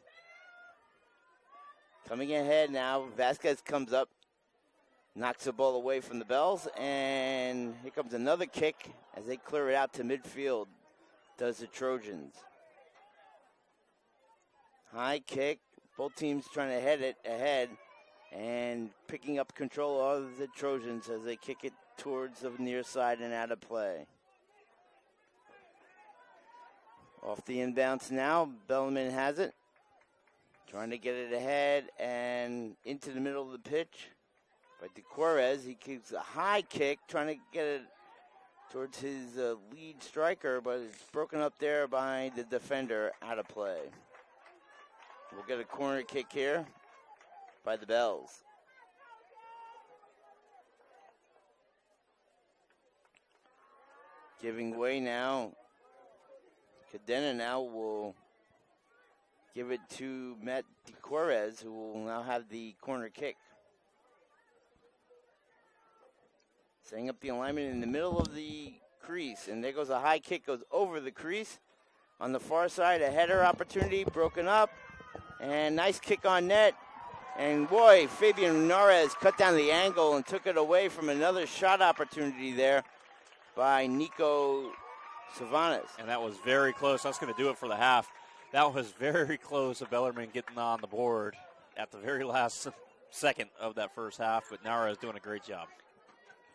Coming ahead now, Vasquez comes up, knocks the ball away from the Bells, and here comes another kick as they clear it out to midfield, does the Trojans. High kick, both teams trying to head it ahead, and picking up control of the Trojans as they kick it towards the near side and out of play. Off the inbounds now, Bellarmine has it. Trying to get it ahead and into the middle of the pitch. But DeQuarez, he keeps a high kick, trying to get it towards his lead striker, but it's broken up there by the defender, out of play. We'll get a corner kick here by the Bells. Giving way now. Cadena now will give it to Matt DeQuarez, who will now have the corner kick. Setting up the alignment in the middle of the crease. And there goes a high kick, goes over the crease. On the far side, a header opportunity, broken up. And nice kick on net. And boy, Fabian Narez cut down the angle and took it away from another shot opportunity there by Nico Savanas. And that was very close. That's going to do it for the half. That was very close of Bellarmine getting on the board at the very last second of that first half, but Nara is doing a great job.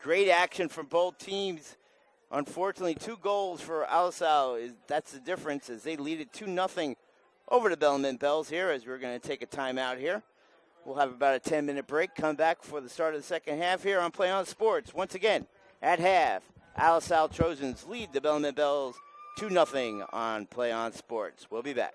Great action from both teams. Unfortunately, 2 goals for Alisal. That's the difference as they lead it 2-0 over the Bellarmine Bells here as we're going to take a timeout here. We'll have about a 10-minute break, come back for the start of the second half here on Play On Sports. Once again, at half, Alisal Trojans lead the Bellarmine Bells 2-0 on Play On Sports. We'll be back.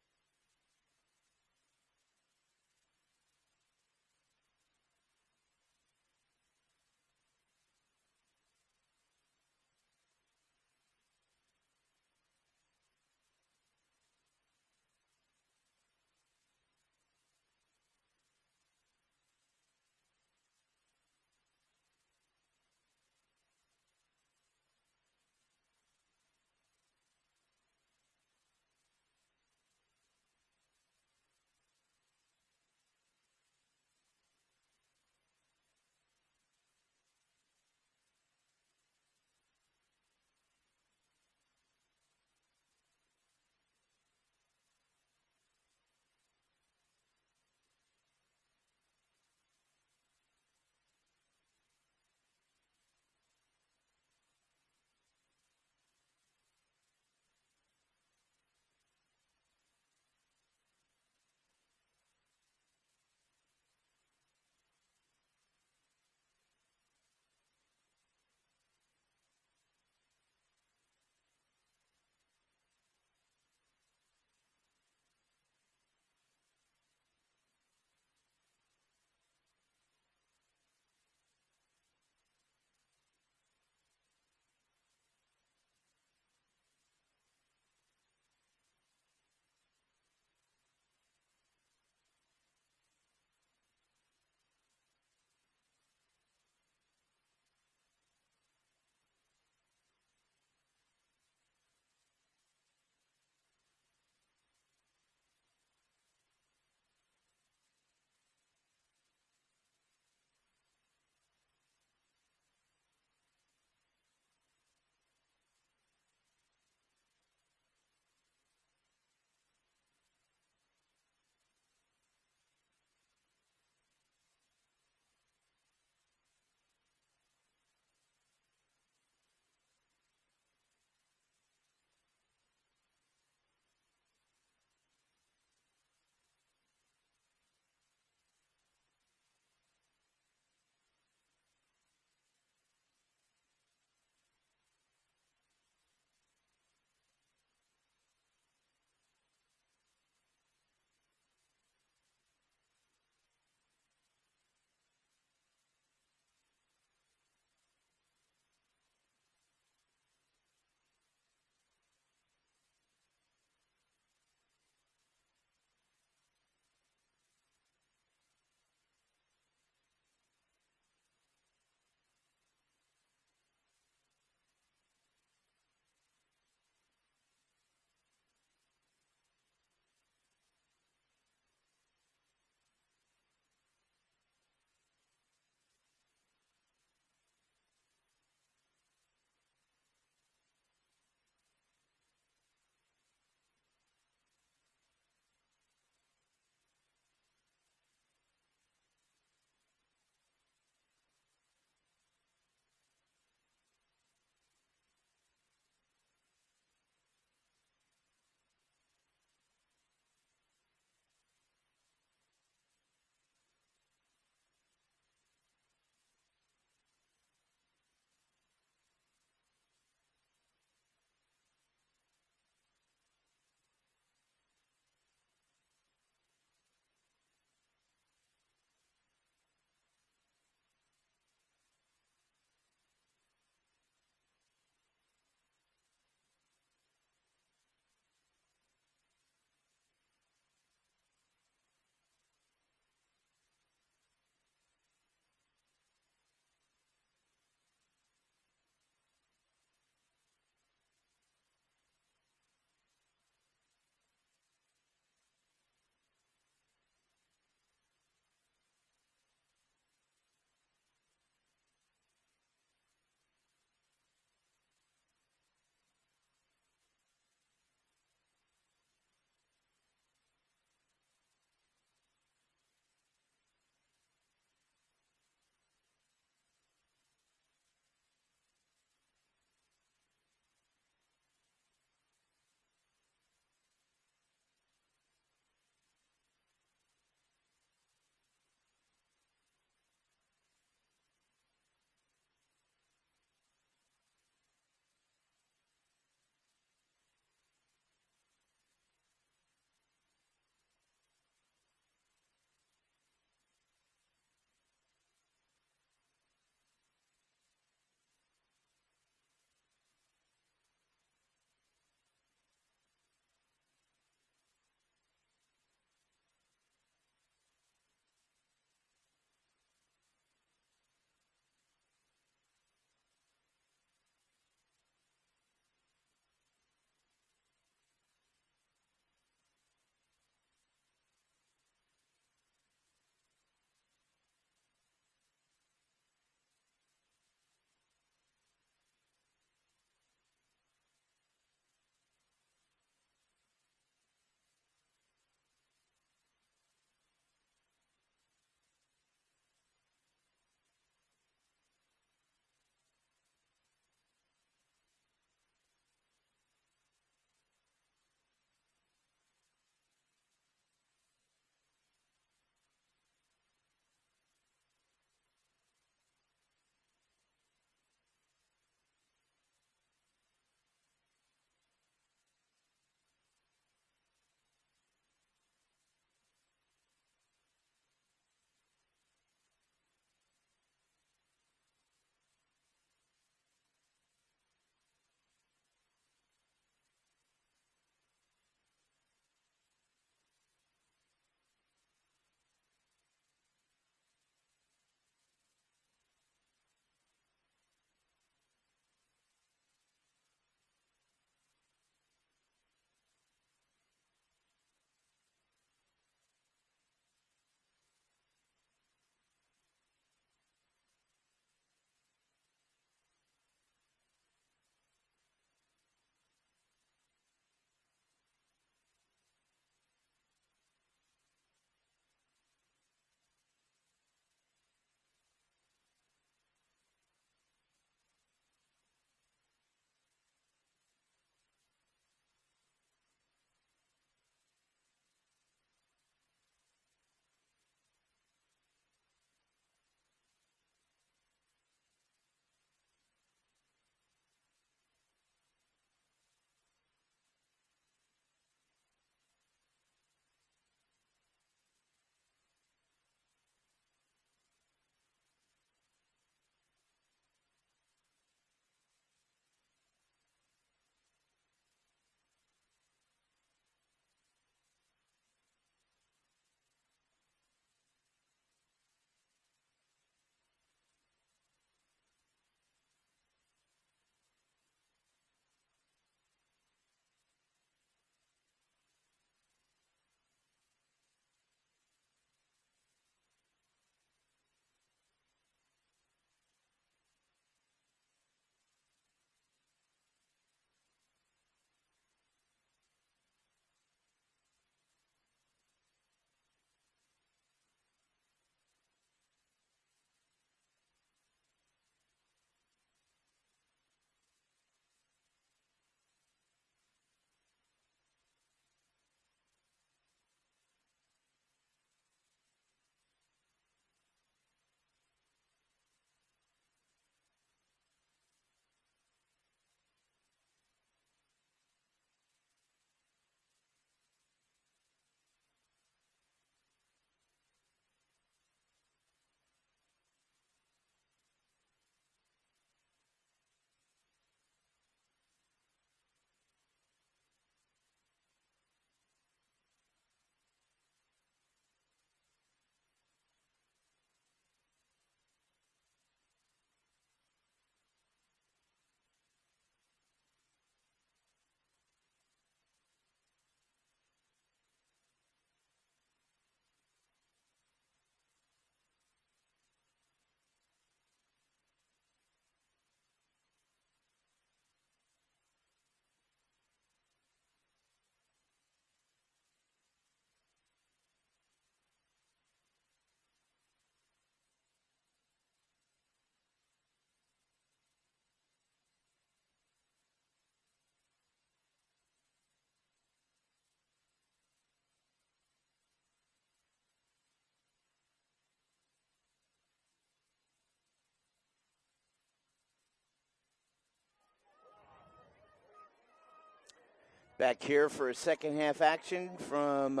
Back here for a second half action from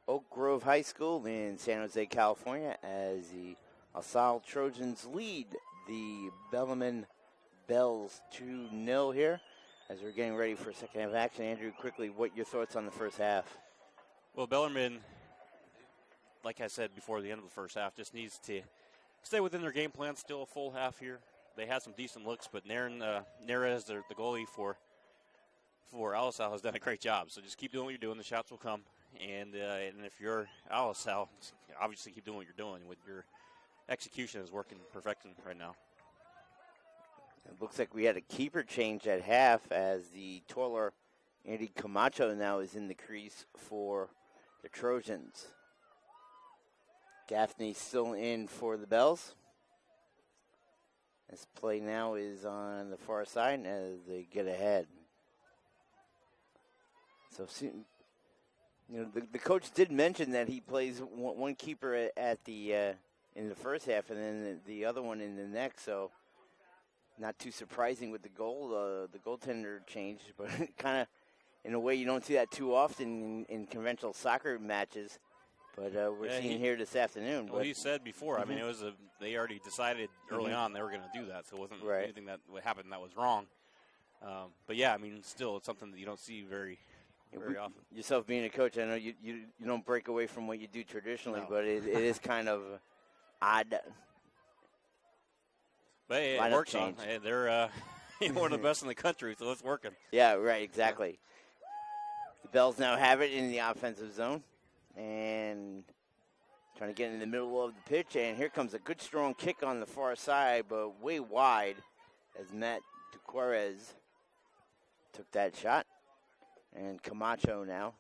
Oak Grove High School in San Jose, California, as the Alisal Trojans lead the Bellarmine Bells 2-0 here. As we're getting ready for second half action, Andrew, quickly, what your thoughts on the first half? Well, Bellarmine, like I said before the end of the first half, just needs to stay within their game plan. Still a full half here. They had some decent looks, but Neres, the goalie for Alisal, has done a great job. So just keep doing what you're doing. The shots will come. And if you're Alisal, obviously keep doing what you're doing. With your execution is working perfection right now. It looks like we had a keeper change at half as the taller Andy Camacho now is in the crease for the Trojans. Gaffney still in for the Bells. This play now is on the far side as they get ahead. So, the coach did mention that he plays one keeper at the in the first half and then the other one in the next. So, not too surprising with the goaltender change, but kind of in a way you don't see that too often in conventional soccer matches. But we're seeing here this afternoon. Well, he said before. I mean, they already decided early on they were going to do that, so it wasn't anything that happened that was wrong. But yeah, I mean, still, it's something that you don't see very often. Yourself being a coach, I know you don't break away from what you do traditionally, but it is kind of odd. But hey, it works on. Hey, they're one of the best in the country, so it's working. Yeah, right, exactly. The Bells now have it in the offensive zone. And trying to get in the middle of the pitch. And here comes a good, strong kick on the far side, but way wide as Matt Duquarez took that shot. And Camacho now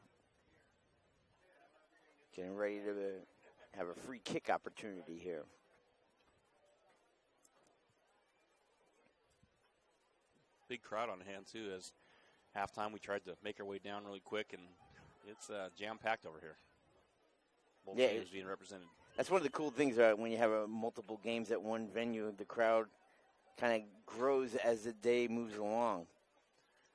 getting ready to have a free kick opportunity here. Big crowd on hand, too. As halftime, we tried to make our way down really quick, and it's jam-packed over here. Both teams being represented. That's one of the cool things when you have multiple games at one venue. The crowd kind of grows as the day moves along.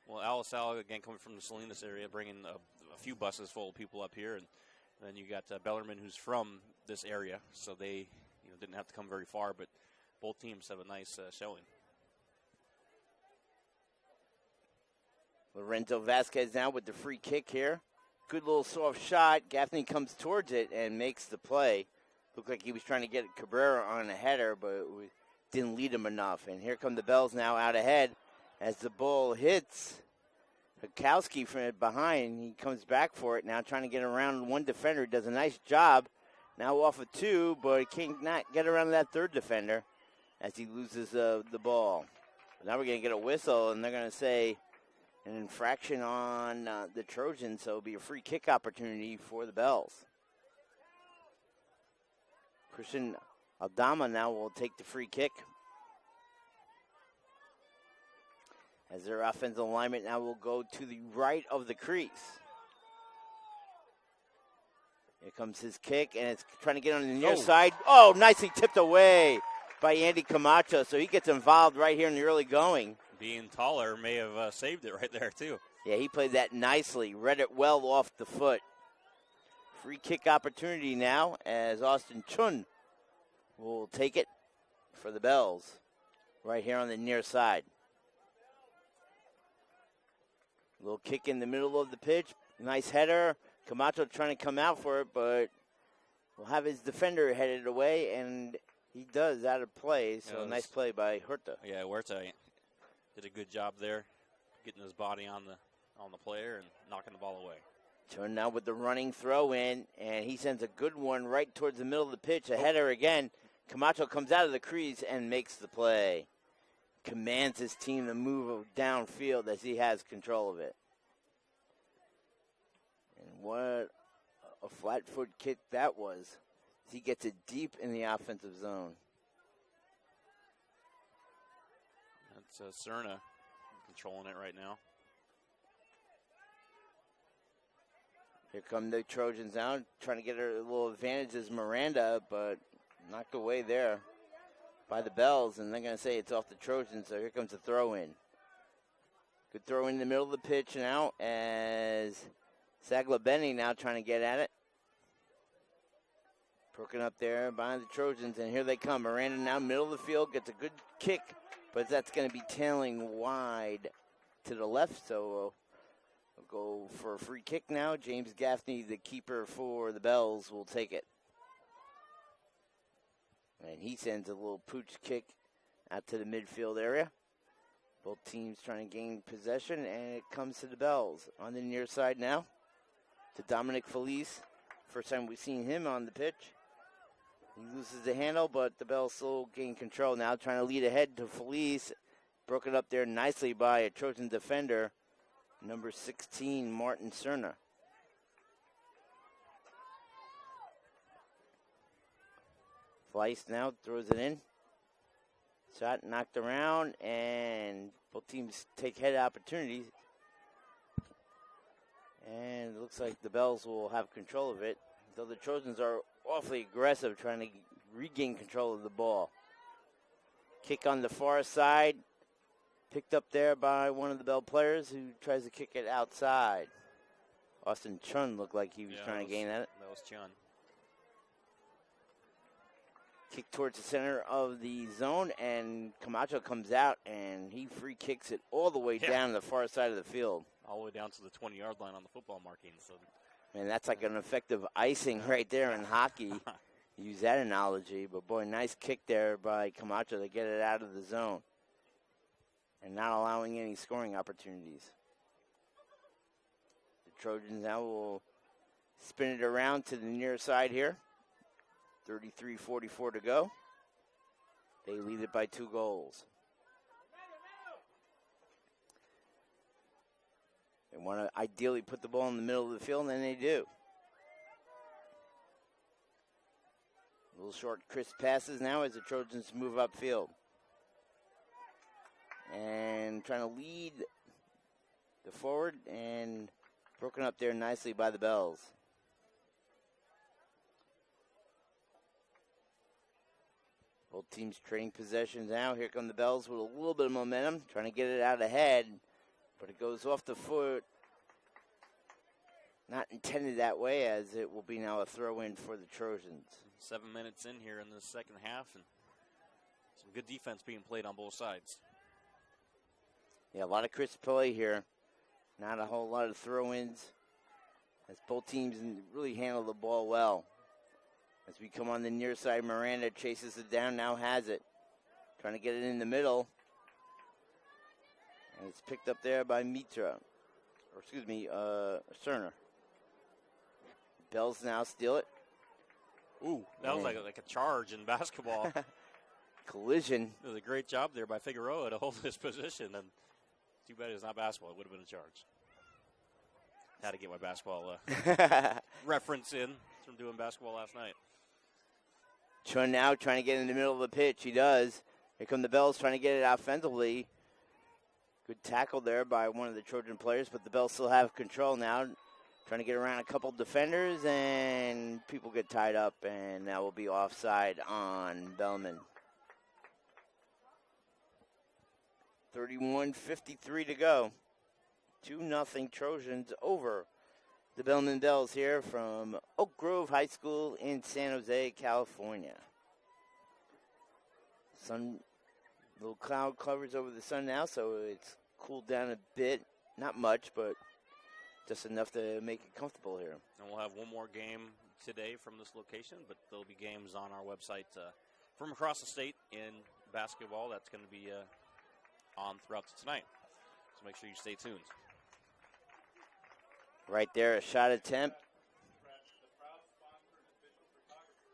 Well, Alisal, again, coming from the Salinas area, bringing a few buses full of people up here. And then you got Bellarmine, who's from this area. So they didn't have to come very far, but both teams have a nice showing. Lorenzo Vasquez now with the free kick here. Good little soft shot. Gaffney comes towards it and makes the play. Looked like he was trying to get Cabrera on a header, but didn't lead him enough. And here come the Bells now out ahead as the ball hits Hukowski from behind. He comes back for it now, trying to get around one defender. Does a nice job. Now off of two, but he cannot get around that third defender as he loses the ball. Now we're going to get a whistle, and they're going to say an infraction on the Trojans, so it'll be a free kick opportunity for the Bells. Christian Aldama now will take the free kick. As their offensive alignment now will go to the right of the crease. Here comes his kick, and it's trying to get on the near side. Oh, nicely tipped away by Andy Camacho, so he gets involved right here in the early going. Being taller may have saved it right there, too. Yeah, he played that nicely. Read it well off the foot. Free kick opportunity now as Austin Chun will take it for the Bells right here on the near side. Little kick in the middle of the pitch. Nice header. Camacho trying to come out for it, but will have his defender headed away, and he does out of play. So nice play by Huerta. Yeah, Huerta did a good job there, getting his body on the player and knocking the ball away. Turn now with the running throw in, and he sends a good one right towards the middle of the pitch. A header again. Camacho comes out of the crease and makes the play. Commands his team to move downfield as he has control of it. And what a flat foot kick that was. He gets it deep in the offensive zone. That's Cerna controlling it right now. Here come the Trojans now, trying to get a little advantage as Miranda, but knocked away there by the Bells, and they're going to say it's off the Trojans, so here comes the throw-in. Good throw in the middle of the pitch now as Saglabeni now trying to get at it. Broken up there behind the Trojans, and here they come. Miranda now middle of the field, gets a good kick, but that's going to be tailing wide to the left, so we'll go for a free kick now. James Gaffney, the keeper for the Bells, will take it. And he sends a little pooch kick out to the midfield area. Both teams trying to gain possession, and it comes to the Bells. On the near side now to Dominic Felice. First time we've seen him on the pitch. He loses the handle, but the Bells still gain control now, trying to lead ahead to Felice. Broken up there nicely by a Trojan defender, number 16, Martin Cerner. Felice now throws it in. Shot knocked around, and both teams take head opportunities. And it looks like the Bells will have control of it, though the Trojans are awfully aggressive trying to regain control of the ball. Kick on the far side, picked up there by one of the Bell players who tries to kick it outside. Austin Chun looked like he was trying to gain at it. That was Chun. Kick towards the center of the zone, and Camacho comes out, and he free kicks it all the way down the far side of the field. All the way down to the 20-yard line on the football marking. So, man, that's like an effective icing right there in hockey. Use that analogy, but boy, nice kick there by Camacho to get it out of the zone and not allowing any scoring opportunities. The Trojans now will spin it around to the near side here. 33-44 to go. They lead it by 2 goals. They want to ideally put the ball in the middle of the field, and they do. Little short, crisp passes now as the Trojans move upfield. And trying to lead the forward, and broken up there nicely by the Bells. Both teams trading possessions now. Here come the Bells with a little bit of momentum, trying to get it out ahead, but it goes off the foot. Not intended that way, as it will be now a throw-in for the Trojans. 7 minutes in here in the second half, and some good defense being played on both sides. Yeah, a lot of crisp play here. Not a whole lot of throw-ins, as both teams really handle the ball well. As we come on the near side, Miranda chases it down, now has it. Trying to get it in the middle. And it's picked up there by Cerner. Bells now steal it. Ooh, that was like a charge in basketball. Collision. It was a great job there by Figueroa to hold his position, and too bad it's not basketball. It would have been a charge. Had to get my basketball reference in from doing basketball last night. Chun now trying to get in the middle of the pitch. He does. Here come the Bells trying to get it offensively. Good tackle there by one of the Trojan players, but the Bells still have control now. Trying to get around a couple defenders, and people get tied up, and that will be offside on Bellarmine. 31:53 to go. 2-0 Trojans over the Bellarmine Bells here from Oak Grove High School in San Jose, California. Little cloud covers over the sun now, so it's cooled down a bit. Not much, but just enough to make it comfortable here. And we'll have one more game today from this location, but there'll be games on our website from across the state in basketball. That's going to be on throughout tonight. So make sure you stay tuned. Right there, a shot attempt.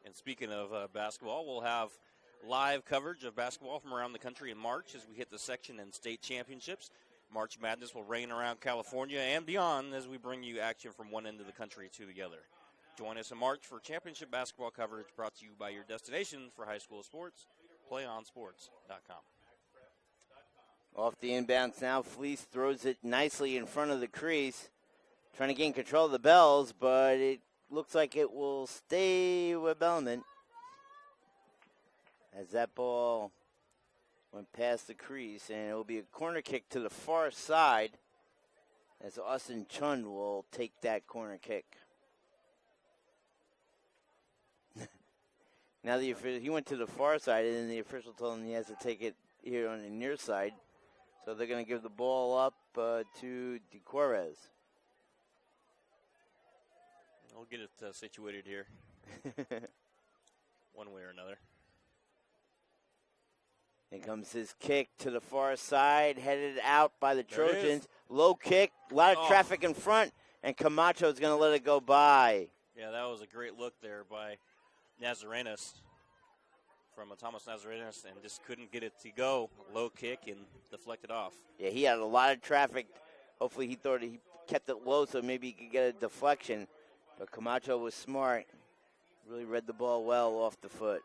And speaking of basketball, we'll have live coverage of basketball from around the country in March as we hit the section and state championships. March Madness will reign around California and beyond as we bring you action from one end of the country to the other. Join us in March for championship basketball coverage brought to you by your destination for high school sports, playonsports.com. Off the inbounds now, Fleece throws it nicely in front of the crease. Trying to gain control of the Bells, but it looks like it will stay with Bellarmine. As that ball Went past the crease, and it will be a corner kick to the far side as Austin Chun will take that corner kick. Now he went to the far side, and then the official told him he has to take it here on the near side. So they're going to give the ball up to DeQuarez. We'll get it situated here, one way or another. Here comes his kick to the far side, headed out by the Trojans. Low kick, a lot of traffic in front, and Camacho is going to let it go by. Yeah, that was a great look there by Nazarenas, from Thomas Nazarenas, and just couldn't get it to go. Low kick and deflected off. Yeah, he had a lot of traffic. Hopefully he thought he kept it low so maybe he could get a deflection. But Camacho was smart. Really read the ball well off the foot.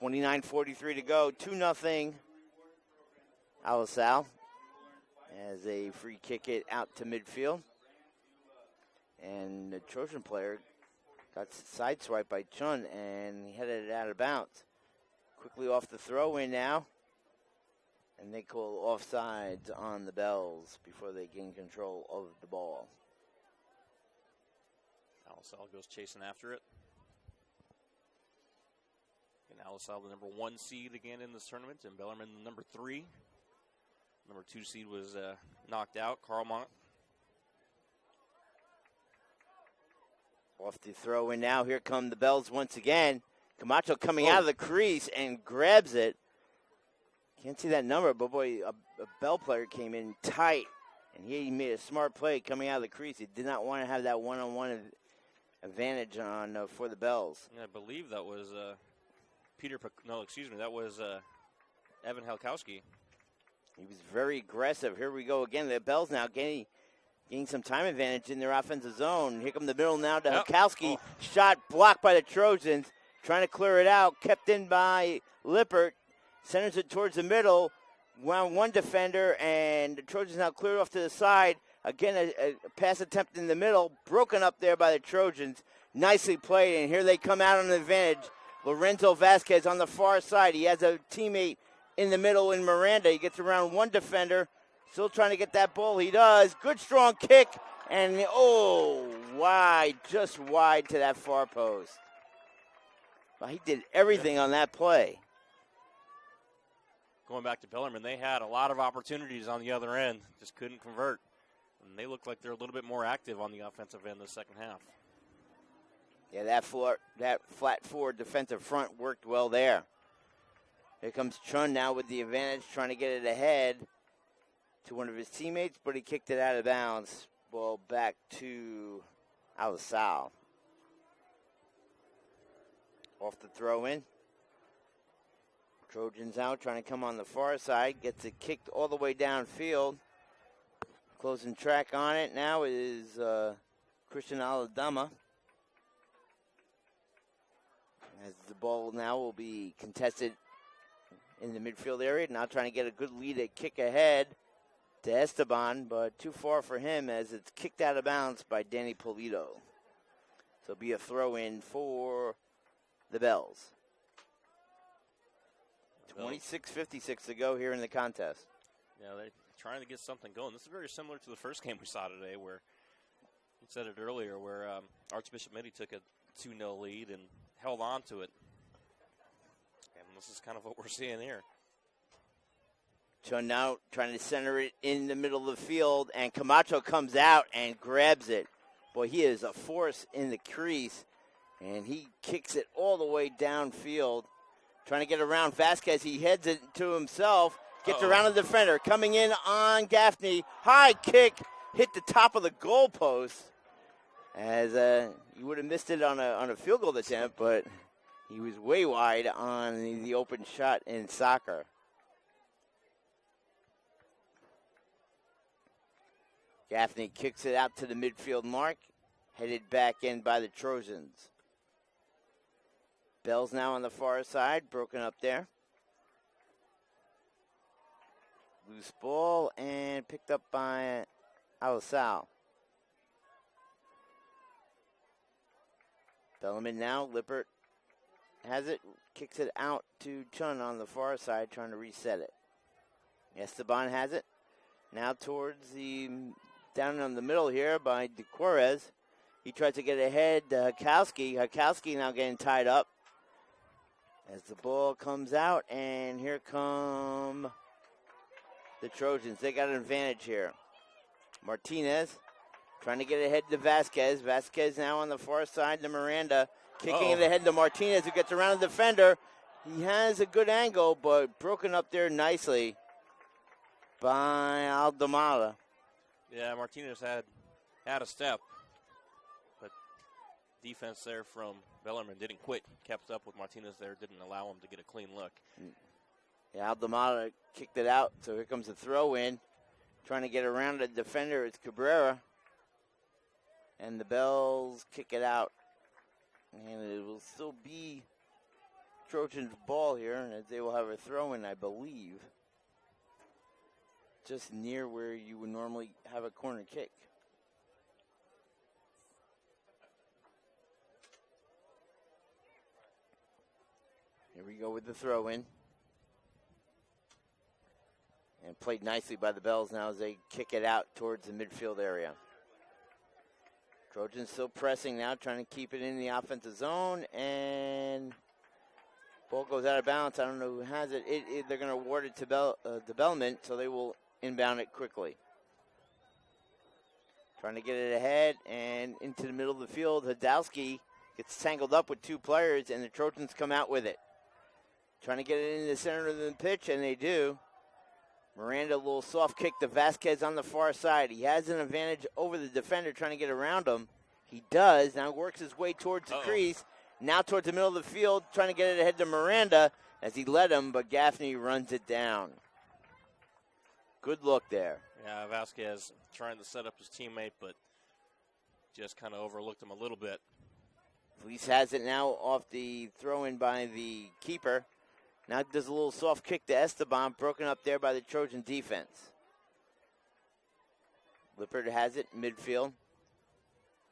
29:43 to go. 2-0 Alisal as they free kick it out to midfield. And the Trojan player got sideswiped by Chun, and he headed it out of bounds. Quickly off the throw-in now. And they call offsides on the Bells before they gain control of the ball. Alisal goes chasing after it. And Alisal, the number 1 seed again in this tournament, and Bellarmine, the number 3. Number 2 seed was knocked out, Carlmont. Off the throw in now. Here come the Bells once again. Camacho coming out of the crease and grabs it. Can't see that number, but boy, a Bell player came in tight, and he made a smart play coming out of the crease. He did not want to have that one-on-one advantage on for the Bells. And I believe that was that was Evan Halkowski. He was very aggressive. Here we go again. The Bells now gaining some time advantage in their offensive zone. Here come the middle now to Halkowski. Shot blocked by the Trojans. Trying to clear it out. Kept in by Lippert. Centers it towards the middle. One defender, and the Trojans now cleared off to the side. Again, a pass attempt in the middle. Broken up there by the Trojans. Nicely played, and here they come out on the advantage. Lorenzo Vasquez on the far side. He has a teammate in the middle in Miranda. He gets around one defender. Still trying to get that ball. He does. Good strong kick. And, wide. Just wide to that far post. Well, he did everything on that play. Going back to Bellarmine, they had a lot of opportunities on the other end. Just couldn't convert. And they look like they're a little bit more active on the offensive end in the second half. Yeah, that flat forward defensive front worked well there. Here comes Chun now with the advantage, trying to get it ahead to one of his teammates, but he kicked it out of bounds. Ball back to Alisal. Off the throw in. Trojans out, trying to come on the far side. Gets it kicked all the way downfield. Closing track on it now is Christian Aladama. As the ball now will be contested in the midfield area. Now trying to get a good lead at kick ahead to Esteban, but too far for him as it's kicked out of bounds by Danny Polito. So it'll be a throw-in for the Bells. 26:56 to go here in the contest. Yeah, they're trying to get something going. This is very similar to the first game we saw today, where you said it earlier, where Archbishop Mitty took a 2-0 lead and held on to it. And this is kind of what we're seeing here. Chun now trying to center it in the middle of the field, and Camacho comes out and grabs it. Boy, he is a force in the crease, and he kicks it all the way downfield. Trying to get around Vasquez. He heads it to himself. Gets around the defender. Coming in on Gaffney. High kick. Hit the top of the goalpost. As he would have missed it on a field goal attempt, but he was way wide on the open shot in soccer. Gaffney kicks it out to the midfield mark. Headed back in by the Trojans. Bell's now on the far side, broken up there. Loose ball and picked up by Alisal. Bellarmine now, Lippert has it, kicks it out to Chun on the far side, trying to reset it. Esteban has it. Now towards the, down in the middle here by DeQuarez. He tries to get ahead to Hakowski. Hakowski now getting tied up as the ball comes out, and here come the Trojans. They got an advantage here. Martinez trying to get ahead to Vasquez. Vasquez now on the far side to Miranda. Kicking it ahead to Martinez, who gets around the defender. He has a good angle, but broken up there nicely by Aldamada. Yeah, Martinez had a step, but defense there from Bellarmine didn't quit. Kept up with Martinez there, didn't allow him to get a clean look. Yeah, Aldamada kicked it out, so here comes the throw in. Trying to get around the defender, it's Cabrera. And the Bells kick it out. And it will still be Trojans' ball here, and they will have a throw in, I believe, just near where you would normally have a corner kick. Here we go with the throw in. And played nicely by the Bells now as they kick it out towards the midfield area. Trojans still pressing now, trying to keep it in the offensive zone, and ball goes out of bounds. I don't know who has it. They're going to award it to Bellarmine, so they will inbound it quickly. Trying to get it ahead and into the middle of the field. Hadowski gets tangled up with two players, and the Trojans come out with it. Trying to get it in the center of the pitch, and they do. Miranda, a little soft kick to Vasquez on the far side. He has an advantage over the defender trying to get around him. He does. Now works his way towards the crease. Now towards the middle of the field, trying to get it ahead to Miranda as he led him, but Gaffney runs it down. Good look there. Yeah, Vasquez trying to set up his teammate, but just kind of overlooked him a little bit. Felice has it now off the throw-in by the keeper. Now does a little soft kick to Esteban, broken up there by the Trojan defense. Lippert has it, midfield.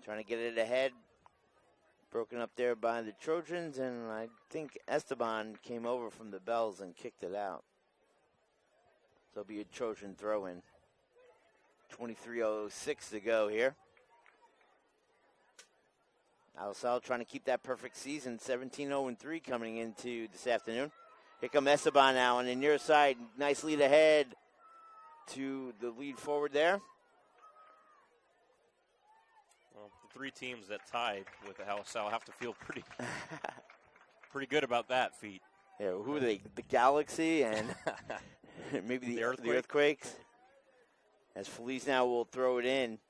Trying to get it ahead. Broken up there by the Trojans, and I think Esteban came over from the Bells and kicked it out. So it'll be a Trojan throw-in. 23:06 to go here. Alisal trying to keep that perfect season, 17-0-3 coming into this afternoon. Here come Esteban now on the near side. Nice lead ahead to the lead forward there. Well, the three teams that tied with the Alisal have to feel pretty good about that feat. Yeah, who are they? The Galaxy and maybe the Earthquakes. As Felice now will throw it in.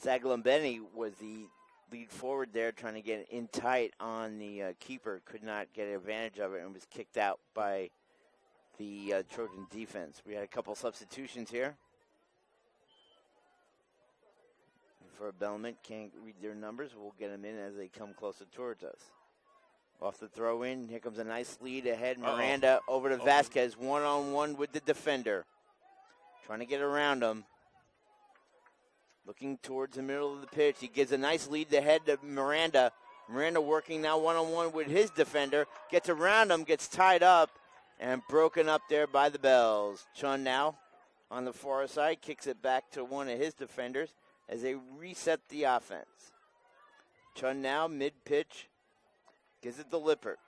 Zaglambeni was the lead forward there, trying to get in tight on the keeper. Could not get advantage of it and was kicked out by the Trojan defense. We had a couple substitutions here. For Bellarmine, can't read their numbers. We'll get them in as they come closer towards us. Off the throw in, here comes a nice lead ahead. Miranda over to Vasquez, one-on-one with the defender. Trying to get around him. Looking towards the middle of the pitch. He gives a nice lead ahead to Miranda. Miranda working now one-on-one with his defender. Gets around him, gets tied up, and broken up there by the Bells. Chun now on the far side. Kicks it back to one of his defenders as they reset the offense. Chun now mid-pitch. Gives it to Lippert.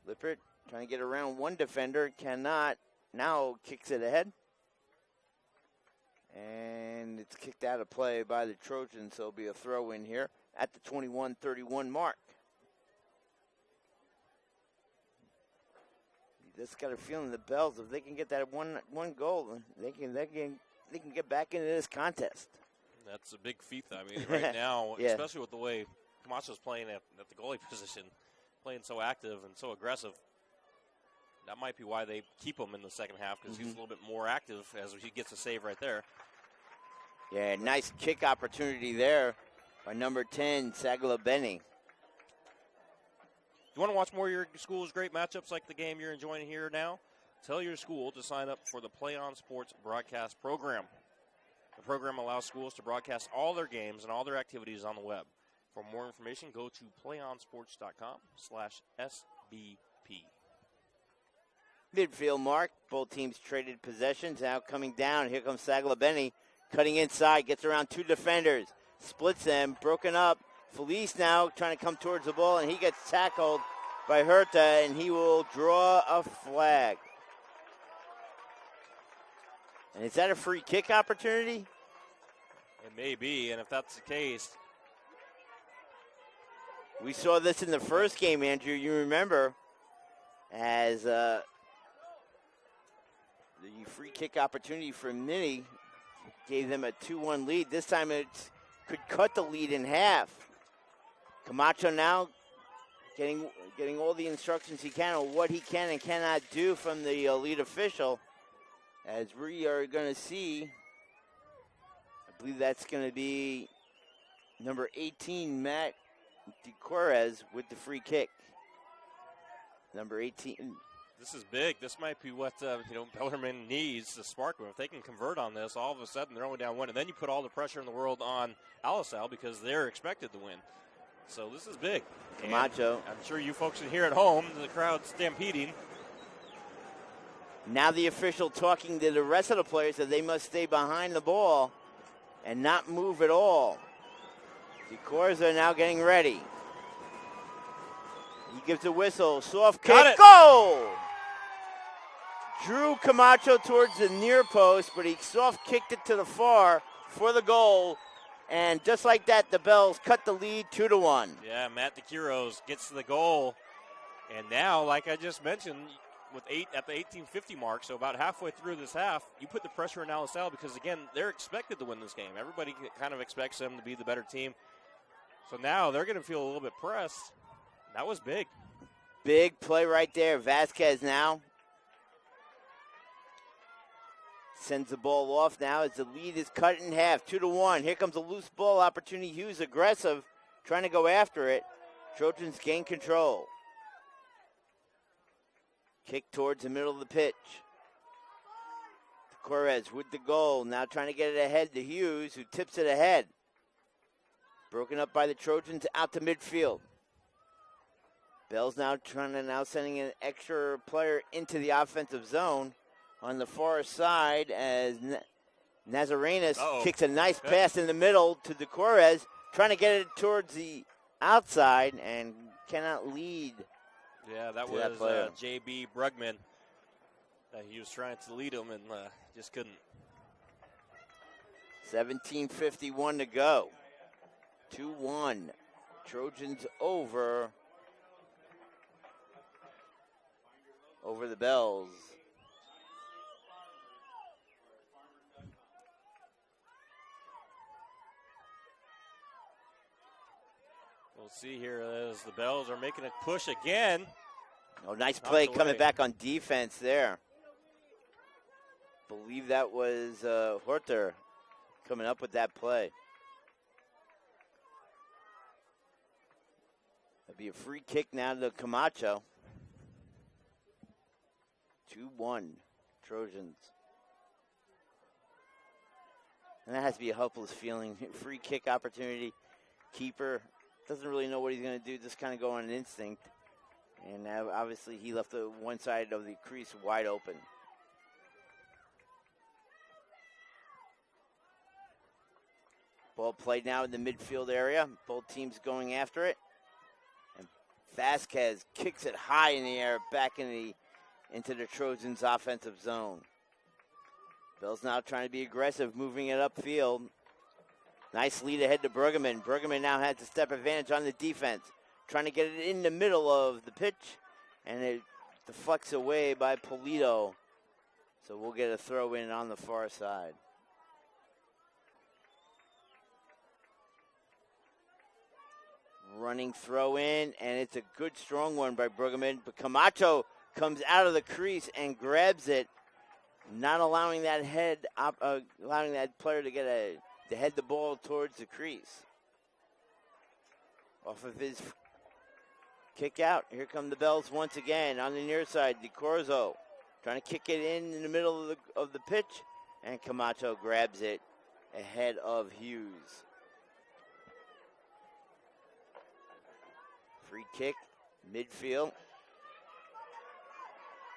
Lippert trying to get around one defender. Cannot. Now kicks it ahead. And it's kicked out of play by the Trojans, so it'll be a throw in here at the 21-31 mark. You just got a feeling the Bells, if they can get that one goal, they can get back into this contest. That's a big feat, I mean, right now, yeah. Especially with the way Camacho's playing at the goalie position, playing so active and so aggressive. That might be why they keep him in the second half, because he's a little bit more active as he gets a save right there. Yeah, nice kick opportunity there by number 10, Sagala Benny. You want to watch more of your school's great matchups like the game you're enjoying here now? Tell your school to sign up for the Play On Sports broadcast program. The program allows schools to broadcast all their games and all their activities on the web. For more information, go to playonsports.com/SBP. Midfield mark. Both teams traded possessions. Now coming down. Here comes Saglabeni. Cutting inside. Gets around two defenders. Splits them. Broken up. Felice now trying to come towards the ball, and he gets tackled by Herta, and he will draw a flag. And is that a free kick opportunity? It may be, and if that's the case. We saw this in the first game, Andrew. You remember, as the free kick opportunity for Mini gave them a 2-1 lead. This time it could cut the lead in half. Camacho now getting all the instructions he can on what he can and cannot do from the lead official. As we are going to see, I believe that's going to be number 18, Matt DeCorez, with the free kick. Number 18. This is big. This might be what Bellarmine needs to spark them. If they can convert on this, all of a sudden they're only down one, and then you put all the pressure in the world on Alisal because they're expected to win. So this is big. Camacho. And I'm sure you folks can hear at home the crowd stampeding. Now the official talking to the rest of the players that they must stay behind the ball and not move at all. The Cores are now getting ready. He gives a whistle. Soft kick. Goal! Drew Camacho towards the near post, but he soft kicked it to the far for the goal. And just like that, the Bells cut the lead 2-1. Yeah, Matt DeCuros gets to the goal. And now, like I just mentioned, with 8 at the 18:50 mark, so about halfway through this half, you put the pressure on Alisal because, again, they're expected to win this game. Everybody kind of expects them to be the better team. So now they're going to feel a little bit pressed. That was big. Big play right there. Vasquez now sends the ball off now as the lead is cut in half, 2-1. Here comes a loose ball opportunity. Hughes aggressive, trying to go after it. Trojans gain control. Kick towards the middle of the pitch. Correz with the goal, now trying to get it ahead to Hughes, who tips it ahead. Broken up by the Trojans out to midfield. Bell's now sending an extra player into the offensive zone on the far side as Nazarenas kicks a nice pass in the middle to DeCorez, trying to get it towards the outside and cannot lead. Yeah, that was J.B. Brugman. He was trying to lead him and just couldn't. 17:51 to go. 2-1. Trojans over the Bells. We'll see here as the Bells are making a push again. Oh, nice play coming back on defense there. Believe that was Horter coming up with that play. That'd be a free kick now to Camacho. 2-1 Trojans. And that has to be a hopeless feeling. Free kick opportunity. Keeper doesn't really know what he's going to do, just kind of go on an instinct. And now, obviously, he left the one side of the crease wide open. Ball played now in the midfield area. Both teams going after it. And Vasquez kicks it high in the air back into the Trojans' offensive zone. Bell's now trying to be aggressive, moving it upfield. Nice lead ahead to Bruggeman. Bruggeman now has the step advantage on the defense. Trying to get it in the middle of the pitch. And it deflects away by Polito. So we'll get a throw in on the far side. Running throw in, and it's a good strong one by Bruggeman. But Camacho comes out of the crease and grabs it, not allowing that player to to head the ball towards the crease. Off of his kick out. Here come the Bells once again on the near side. DiCorzo trying to kick it in the middle of the pitch, and Camacho grabs it ahead of Hughes. Free kick, midfield.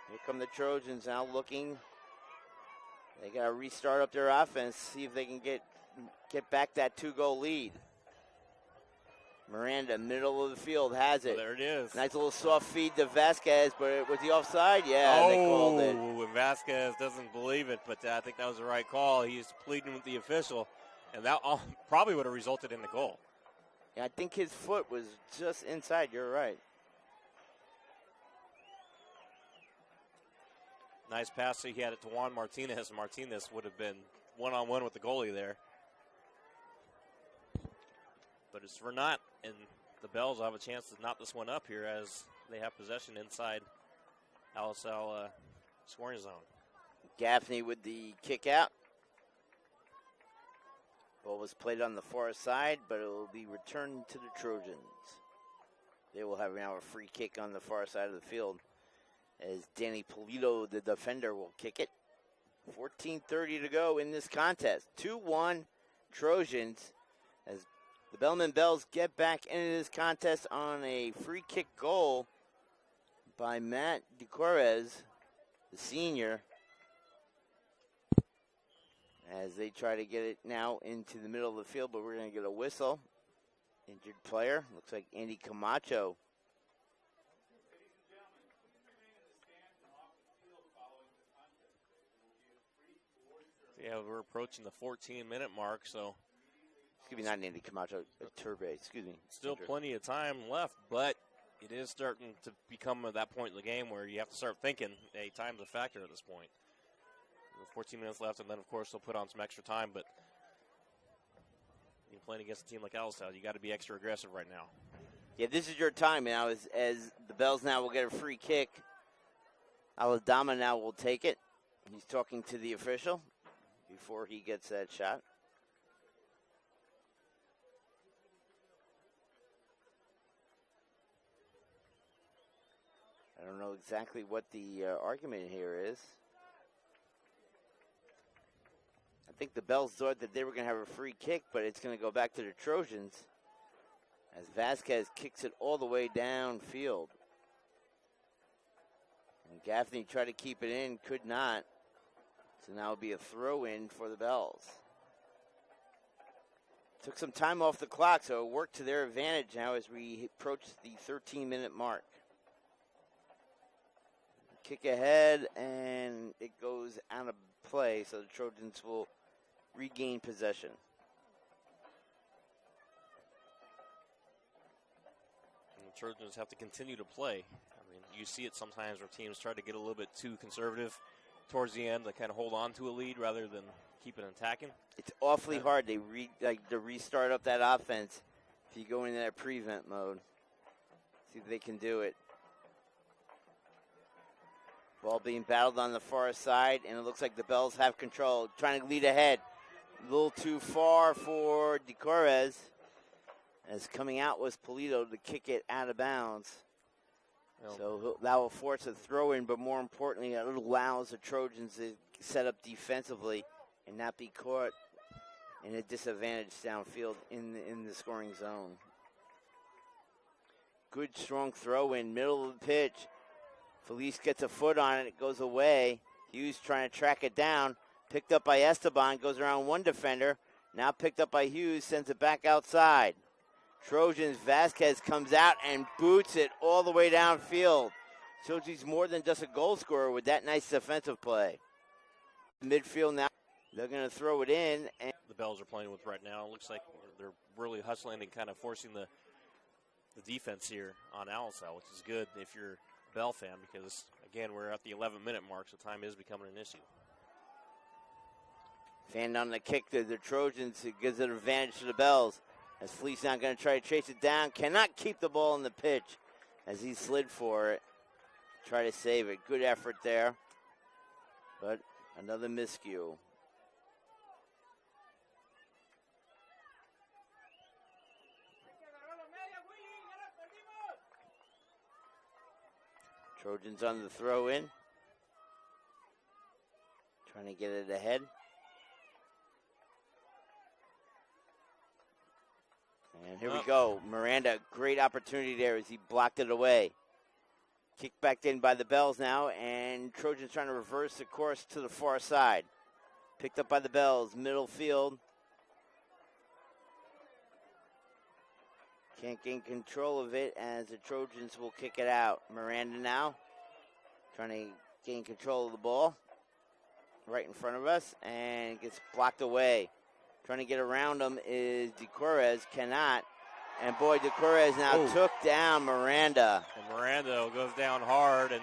Here come the Trojans now looking. They got to restart up their offense, see if they can get back that 2-goal lead. Miranda, middle of the field, has it. Oh, there it is. Nice little soft feed to Vasquez, but was he offside? Yeah, they called it. Oh, Vasquez doesn't believe it, but I think that was the right call. He's pleading with the official, and that probably would have resulted in the goal. Yeah, I think his foot was just inside. You're right. Nice pass. So he had it to Juan Martinez, and Martinez would have been one-on-one with the goalie there. But it's for naught, and the Bells will have a chance to knot this one up here as they have possession inside Alisal scoring zone. Gaffney with the kick out. Ball was played on the far side, but it will be returned to the Trojans. They will have now a free kick on the far side of the field as Danny Polito, the defender, will kick it. 14:30 to go in this contest. 2-1 Trojans as the Bellarmine Bells get back into this contest on a free kick goal by Matt DeCorrez, the senior, as they try to get it now into the middle of the field, but we're going to get a whistle. Injured player. Looks like Andy Camacho. Yeah, we're approaching the 14-minute mark, so. Excuse me, not Andy Camacho, Turbe, excuse me. Still plenty of time left, but it is starting to become at that point in the game where you have to start thinking, hey, time's a factor at this point. 14 minutes left, and then, of course, they'll put on some extra time, but you're playing against a team like Alisal, you got to be extra aggressive right now. Yeah, this is your time now as the Bells now will get a free kick. Aladama now will take it. He's talking to the official before he gets that shot. I don't know exactly what the argument here is. I think the Bells thought that they were going to have a free kick, but it's going to go back to the Trojans as Vasquez kicks it all the way downfield. And Gaffney tried to keep it in, could not. So now it'll be a throw-in for the Bells. Took some time off the clock, so it worked to their advantage now as we approach the 13-minute mark. Kick ahead, and it goes out of play, so the Trojans will regain possession. And the Trojans have to continue to play. I mean, you see it sometimes where teams try to get a little bit too conservative towards the end to kind of hold on to a lead rather than keep it attacking. It's awfully hard to restart up that offense if you go into that prevent mode. See if they can do it. Ball being battled on the far side, and it looks like the Bells have control. Trying to lead ahead. A little too far for DeCorrez. As coming out was Polito to kick it out of bounds. So that will force a throw-in, but more importantly, it allows the Trojans to set up defensively and not be caught in a disadvantage downfield in the scoring zone. Good, strong throw-in, middle of the pitch. Felice gets a foot on it. It goes away. Hughes trying to track it down. Picked up by Esteban. Goes around one defender. Now picked up by Hughes. Sends it back outside. Trojans, Vasquez comes out and boots it all the way downfield. Shows he's more than just a goal scorer with that nice defensive play. Midfield now. They're going to throw it in. And the Bells are playing with right now. It looks like they're really hustling and kind of forcing the defense here on Alisal, which is good if you're Bell fan, because again we're at the 11-minute mark, so time is becoming an issue. Fanned on the kick to the Trojans. It gives an advantage to the Bells. As Fleece now going to try to chase it down. Cannot keep the ball in the pitch as he slid for it. Try to save it. Good effort there. But another miscue. Trojans on the throw in. Trying to get it ahead. And here we go. Miranda, great opportunity there as he blocked it away. Kicked back in by the Bells now, and Trojans trying to reverse the course to the far side. Picked up by the Bells, middle field. Can't gain control of it as the Trojans will kick it out. Miranda now trying to gain control of the ball right in front of us, and gets blocked away. Trying to get around him is DeCorez, cannot. And boy, DeCorez now took down Miranda. And Miranda goes down hard. And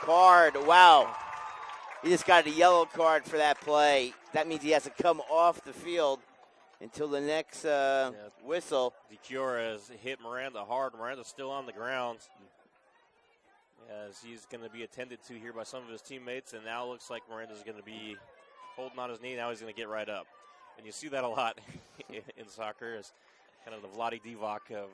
card, wow. He just got a yellow card for that play. That means he has to come off the field until the next whistle. DeCorez hit Miranda hard. Miranda's still on the ground, as he's going to be attended to here by some of his teammates. And now it looks like Miranda's going to be holding on his knee. Now he's going to get right up. And you see that a lot in soccer, as kind of the Vlade Divac of.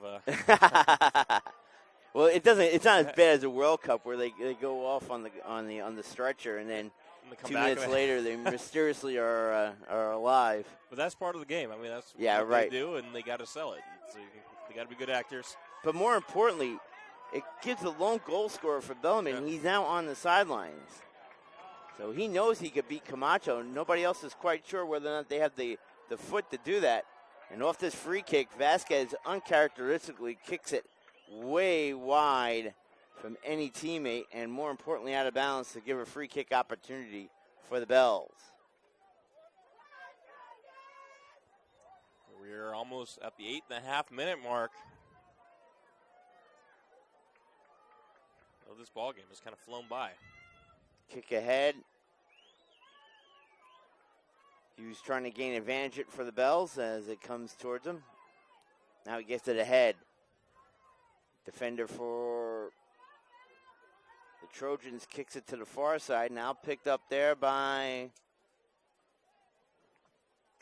Well, it's not as bad as the World Cup where they go off on the stretcher, and then 2 minutes later they mysteriously are alive. But that's part of the game. I mean, that's what they do, and they got to sell it. So they got to be good actors. But more importantly, it gives the lone goal scorer for Bellarmine. He's now on the sidelines. So he knows he could beat Camacho. Nobody else is quite sure whether or not they have the foot to do that. And off this free kick, Vasquez uncharacteristically kicks it way wide from any teammate, and more importantly out of bounds to give a free kick opportunity for the Bells. We're almost at the 8.5-minute mark. Well, this ball game has kind of flown by. Kick ahead. He was trying to gain advantage for the Bells as it comes towards him. Now he gets it ahead. Defender for the Trojans kicks it to the far side. Now picked up there by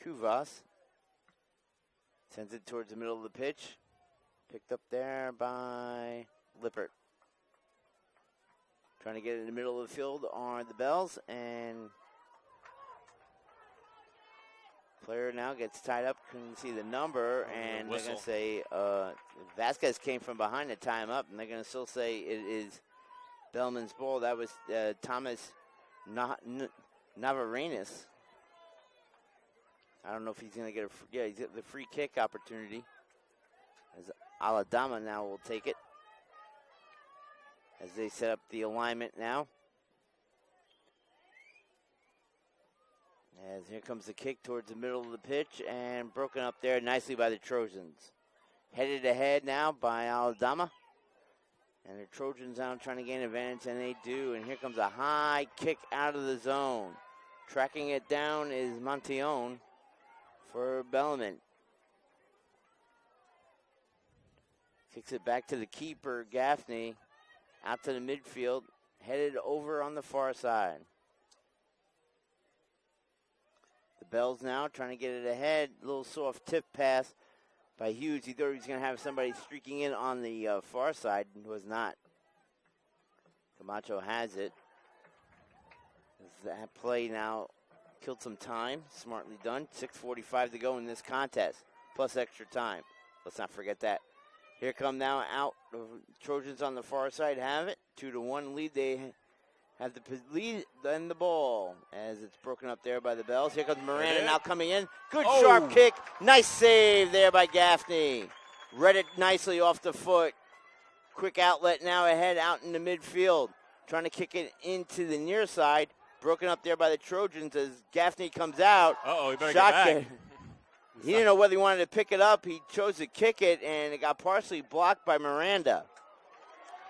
Kuvas. Sends it towards the middle of the pitch. Picked up there by Lippert. Trying to get it in the middle of the field are the Bells, and player now gets tied up. Couldn't see the number, and they're going to say Vasquez came from behind to tie him up, and they're going to still say it is Bellman's ball. That was Thomas Navarenis. I don't know if he's going to get he's got the free kick opportunity. As Aladama now will take it. As they set up the alignment now. As here comes the kick towards the middle of the pitch, and broken up there nicely by the Trojans. Headed ahead now by Aladama. And the Trojans now trying to gain advantage, and they do. And here comes a high kick out of the zone. Tracking it down is Montillon for Bellarmine. Kicks it back to the keeper, Gaffney. Out to the midfield, headed over on the far side. The Bells now trying to get it ahead. A little soft tip pass by Hughes. He thought he was going to have somebody streaking in on the far side, and was not. Camacho has it. That play now killed some time. Smartly done. 6:45 to go in this contest, plus extra time. Let's not forget that. Here come now out. The Trojans on the far side have it. 2-1 lead. They have the lead and the ball as it's broken up there by the Bells. Here comes Miranda now coming in. Good sharp kick. Nice save there by Gaffney. Read it nicely off the foot. Quick outlet now ahead out in the midfield. Trying to kick it into the near side. Broken up there by the Trojans as Gaffney comes out. He better get back. He didn't know whether he wanted to pick it up. He chose to kick it, and it got partially blocked by Miranda.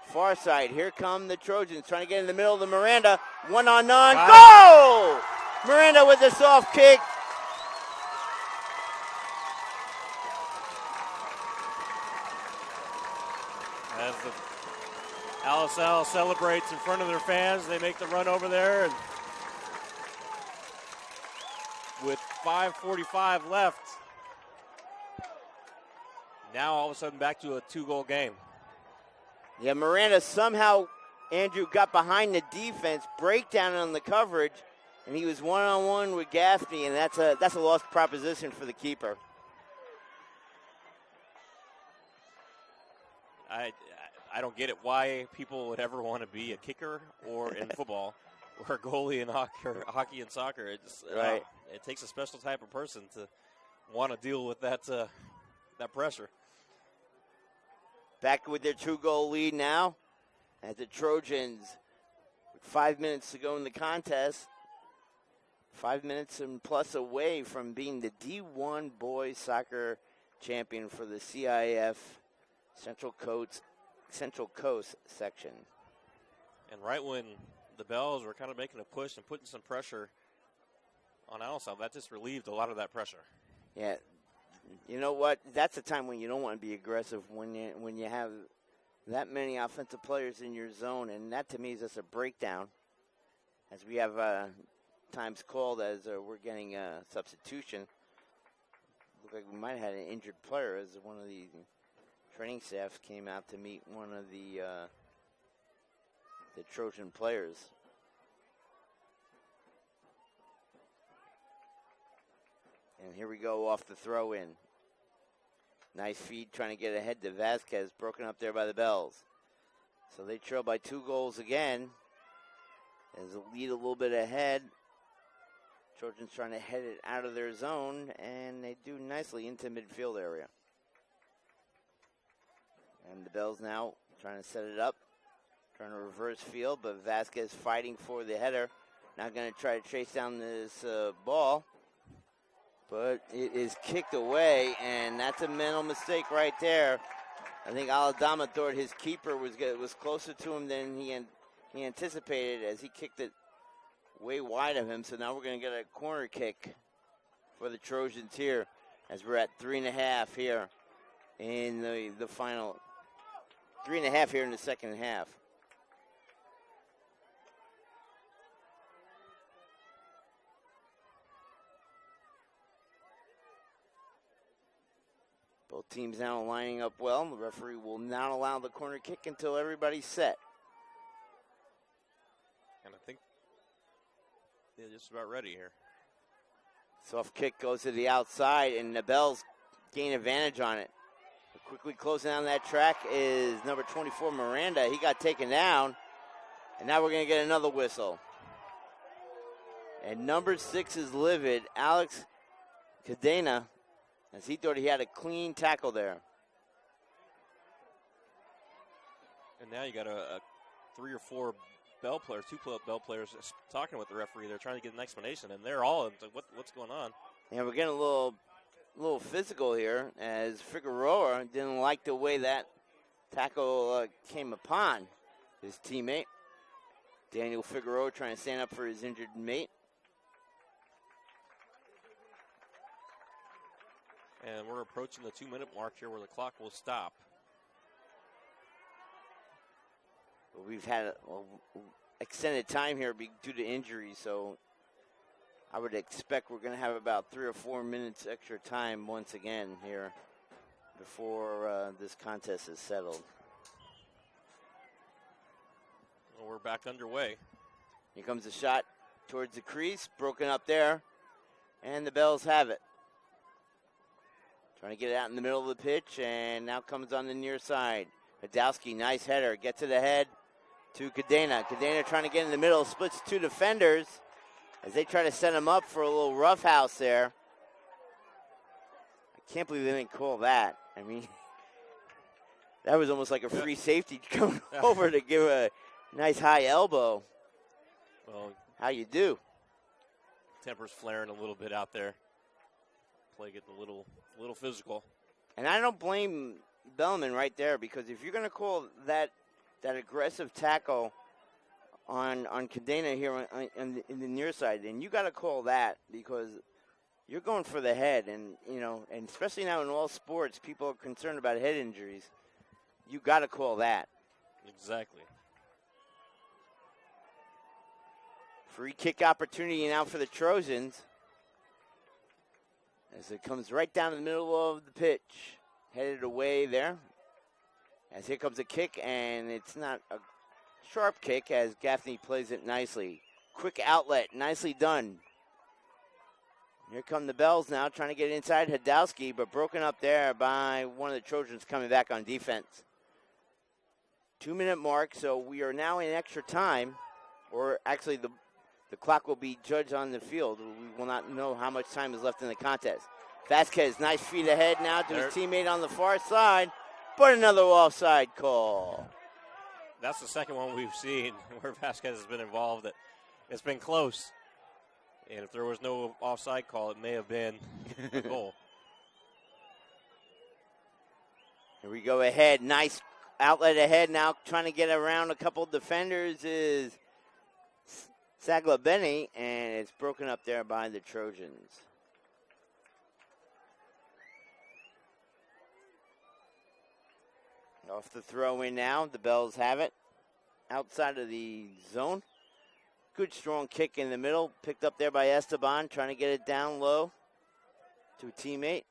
Far side, here come the Trojans trying to get in the middle of the Miranda. 1-on-none. Goal! Miranda with the soft kick. As the Alisal celebrates in front of their fans, they make the run over there. And with 5:45 left, now all of a sudden back to a 2-goal game. Yeah, Miranda somehow, Andrew, got behind the defense, breakdown on the coverage, and he was one-on-one with Gaffney, and that's a lost proposition for the keeper. I don't get it why people would ever want to be a kicker or in football or a goalie in hockey and soccer. Right. It takes a special type of person to want to deal with that pressure. Back with their 2-goal lead now at the Trojans. With 5 minutes to go in the contest. 5 minutes and plus away from being the D1 boys soccer champion for the CIF Central Coast section. And right when the Bells were kind of making a push and putting some pressure on Alisal, that just relieved a lot of that pressure. Yeah, you know what? That's a time when you don't want to be aggressive when you have that many offensive players in your zone, and that to me is just a breakdown. As we have times called as we're getting a substitution. Looked like we might have had an injured player as one of the training staff came out to meet one of the Trojan players. And here we go off the throw in. Nice feed trying to get ahead to Vasquez, broken up there by the Bells. So they trail by 2 goals again. As the lead a little bit ahead. Trojans trying to head it out of their zone, and they do nicely into midfield area. And the Bells now trying to set it up, trying to reverse field, but Vasquez fighting for the header. Not going to try to chase down this ball, but it is kicked away, and that's a mental mistake right there. I think Aladama thought his keeper was closer to him than he anticipated as he kicked it way wide of him. So now we're going to get a corner kick for the Trojans here as we're at 3.5 here in the final. 3.5 here in the second half. Both teams now lining up well. The referee will not allow the corner kick until everybody's set. And I think they're just about ready here. Soft kick goes to the outside, and the Bells gain advantage on it. Quickly closing down that track is number 24, Miranda. He got taken down, and now we're going to get another whistle. And number 6 is livid, Alex Cadena, as he thought he had a clean tackle there. And now you got a 3 or 4 Bell players, 2 Bell players talking with the referee. They're trying to get an explanation, and they're all into what's going on. Yeah, we're getting a little physical here as Figueroa didn't like the way that tackle came upon his teammate. Daniel Figueroa trying to stand up for his injured mate. And we're approaching the 2-minute mark here where the clock will stop. We've had extended time here due to injury, so I would expect we're going to have about 3 or 4 minutes extra time once again here before this contest is settled. Well, we're back underway. Here comes a shot towards the crease, broken up there, and the Bells have it. Trying to get it out in the middle of the pitch, and now comes on the near side. Hadowski, nice header, gets to the head to Cadena. Cadena trying to get in the middle, splits 2 defenders as they try to set him up for a little roughhouse there. I can't believe they didn't call that. I mean, that was almost like a free safety coming over to give a nice high elbow. Well, how you do? Temper's flaring a little bit out there. Play getting a little physical. And I don't blame Bellarmine right there, because if you're going to call that aggressive tackle on Cadena here in the near side, then you got to call that, because you're going for the head, and and especially now in all sports, people are concerned about head injuries. You got to call that. Exactly. Free kick opportunity now for the Trojans, as it comes right down the middle of the pitch, headed away there. As here comes a kick, and it's not a sharp kick as Gaffney plays it nicely. Quick outlet, nicely done. Here come the Bells now, trying to get inside Hadowski, but broken up there by one of the Trojans coming back on defense. 2-minute mark, so we are now in extra time, or actually the clock will be judged on the field. We will not know how much time is left in the contest. Vasquez, nice feet ahead now to his teammate on the far side, but another offside call. That's the second one we've seen where Vasquez has been involved. It's been close. And if there was no offside call, it may have been a goal. Here we go ahead. Nice outlet ahead now. Trying to get around a couple defenders is Saglabeni, and it's broken up there by the Trojans. Off the throw in now. The Bells have it. Outside of the zone. Good strong kick in the middle. Picked up there by Esteban. Trying to get it down low to a teammate.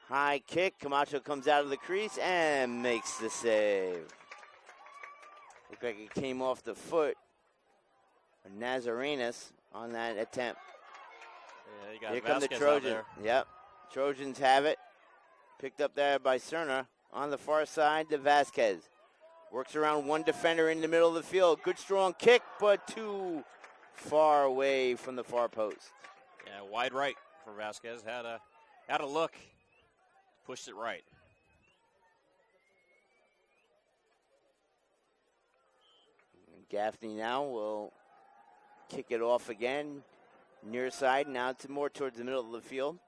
High kick. Camacho comes out of the crease and makes the save. Looked like it came off the foot of Nazarenas on that attempt. Yeah, you got Here come the Vasquez Trojans. out there. Yep. Trojans have it. Picked up there by Cerna. On the far side to Vasquez. Works around one defender in the middle of the field. Good strong kick, but too far away from the far post. Yeah, wide right for Vasquez. Had a look. Pushed it right. Gaffney now will kick it off again. Near side, now it's more towards the middle of the field.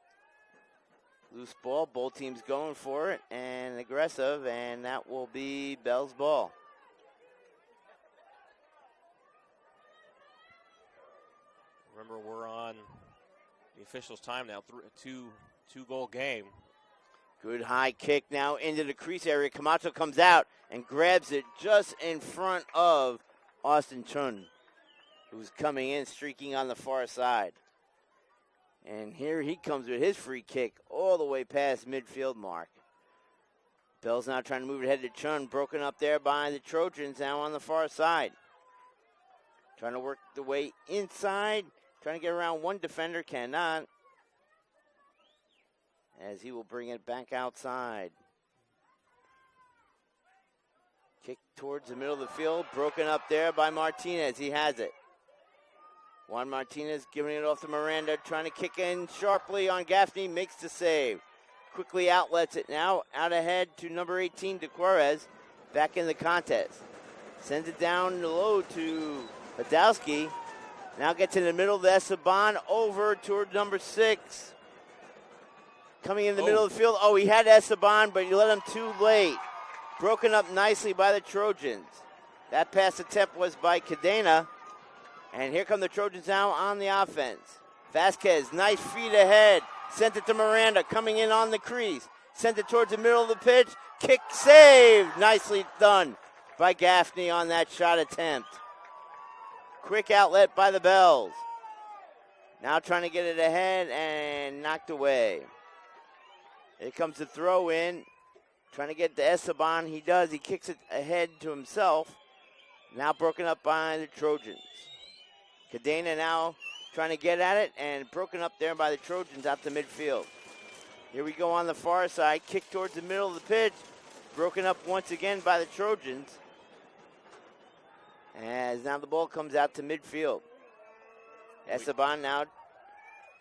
Loose ball, both teams going for it and aggressive, and that will be Bell's ball. Remember, we're on the officials' time now. Two-goal game. Good high kick now into the crease area. Camacho comes out and grabs it just in front of Austin Chun, who's coming in, streaking on the far side. And here he comes with his free kick all the way past midfield mark. Bell's now trying to move it ahead to Chun. Broken up there by the Trojans now on the far side. Trying to work the way inside. Trying to get around one defender. Cannot. As he will bring it back outside. Kick towards the middle of the field. Broken up there by Martinez. He has it. Juan Martinez giving it off to Miranda, trying to kick in sharply on Gaffney, makes the save. Quickly outlets it now, out ahead to number 18, De Juarez, back in the contest. Sends it down low to Badowski. Now gets in the middle of Esteban, over toward number 6. Coming in the middle of the field. Oh, he had Esteban, but he let him too late. Broken up nicely by the Trojans. That pass attempt was by Cadena. And here come the Trojans now on the offense. Vasquez, nice feet ahead. Sent it to Miranda, coming in on the crease. Sent it towards the middle of the pitch. Kick saved. Nicely done by Gaffney on that shot attempt. Quick outlet by the Bells. Now trying to get it ahead and knocked away. Here comes the throw in. Trying to get to Esteban. He does. He kicks it ahead to himself. Now broken up by the Trojans. Cadena now trying to get at it and broken up there by the Trojans out to midfield. Here we go on the far side. Kick towards the middle of the pitch. Broken up once again by the Trojans. As now the ball comes out to midfield. Esteban now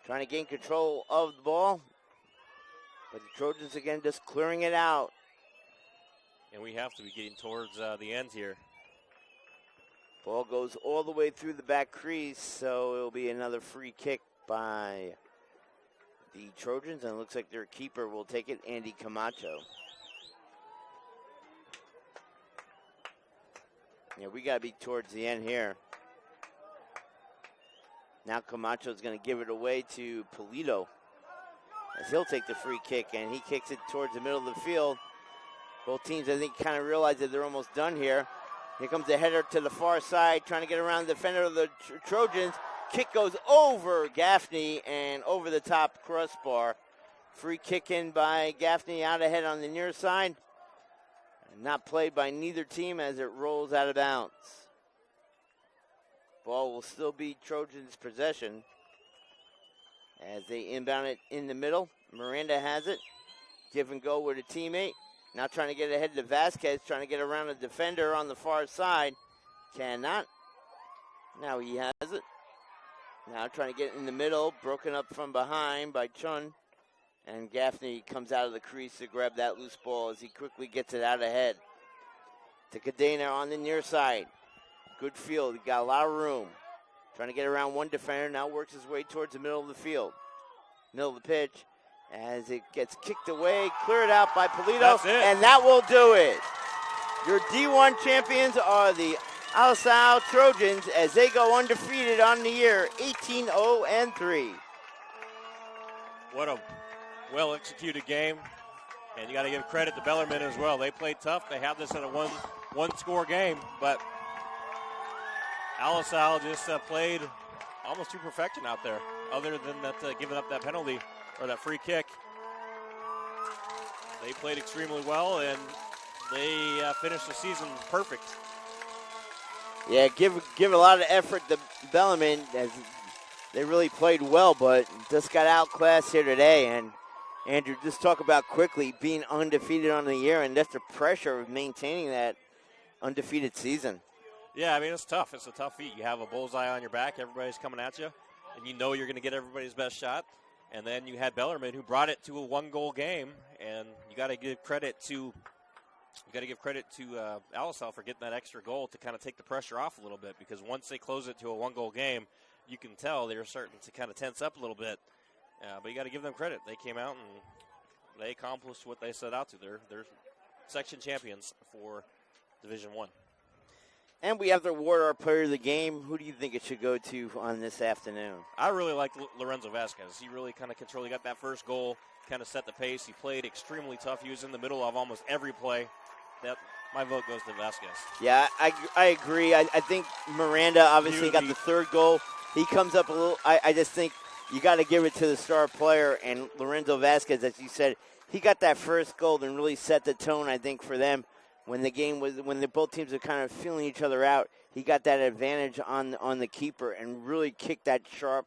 trying to gain control of the ball. But the Trojans again just clearing it out. And we have to be getting towards the end here. Ball goes all the way through the back crease, so it'll be another free kick by the Trojans, and it looks like their keeper will take it, Andy Camacho. Yeah, we got to be towards the end here. Now Camacho's going to give it away to Polito, as he'll take the free kick, and he kicks it towards the middle of the field. Both teams, I think, kind of realize that they're almost done here. Here comes the header to the far side, trying to get around the defender of the Trojans. Kick goes over Gaffney and over the top crossbar. Free kick in by Gaffney out ahead on the near side. Not played by neither team as it rolls out of bounds. Ball will still be Trojans' possession as they inbound it in the middle. Miranda has it. Give and go with a teammate. Now trying to get ahead to Vasquez, trying to get around a defender on the far side. Cannot. Now he has it. Now trying to get in the middle, broken up from behind by Chun. And Gaffney comes out of the crease to grab that loose ball as he quickly gets it out ahead. To Cadena on the near side. Good field. He got a lot of room. Trying to get around one defender. Now works his way towards the middle of the field. Middle of the pitch. As it gets kicked away. Cleared out by Polito. That's it. And that will do it. Your D1 champions are the Alisal Trojans as they go undefeated on the year, 18-0-3. What a well-executed game. And you got to give credit to Bellarmine as well. They played tough. They had this in a one-score game, but Alisal just played almost to perfection out there, other than that giving up that penalty or that free kick. They played extremely well, and they finished the season perfect. Yeah, give a lot of effort to Bellarmine as they really played well, but just got outclassed here today. And Andrew, just talk about quickly being undefeated on the year, and that's the pressure of maintaining that undefeated season. Yeah, I mean, it's tough. It's a tough feat. You have a bullseye on your back. Everybody's coming at you, and you know you're going to get everybody's best shot. And then you had Bellarmine, who brought it to a one-goal game, and you got to give credit to Alisal for getting that extra goal to kind of take the pressure off a little bit, because once they close it to a one-goal game, you can tell they're starting to kind of tense up a little bit. But you got to give them credit. They came out and they accomplished what they set out to. They're section champions for Division I. And we have to award our player of the game. Who do you think it should go to on this afternoon? I really like Lorenzo Vasquez. He really kind of controlled. He got that first goal, kind of set the pace. He played extremely tough. He was in the middle of almost every play. My vote goes to Vasquez. Yeah, I agree. I think Miranda obviously got the third goal. He comes up a little. I just think you got to give it to the star player, and Lorenzo Vasquez, as you said, he got that first goal and really set the tone, I think, for them. When both teams are kind of feeling each other out, he got that advantage on the keeper and really kicked that sharp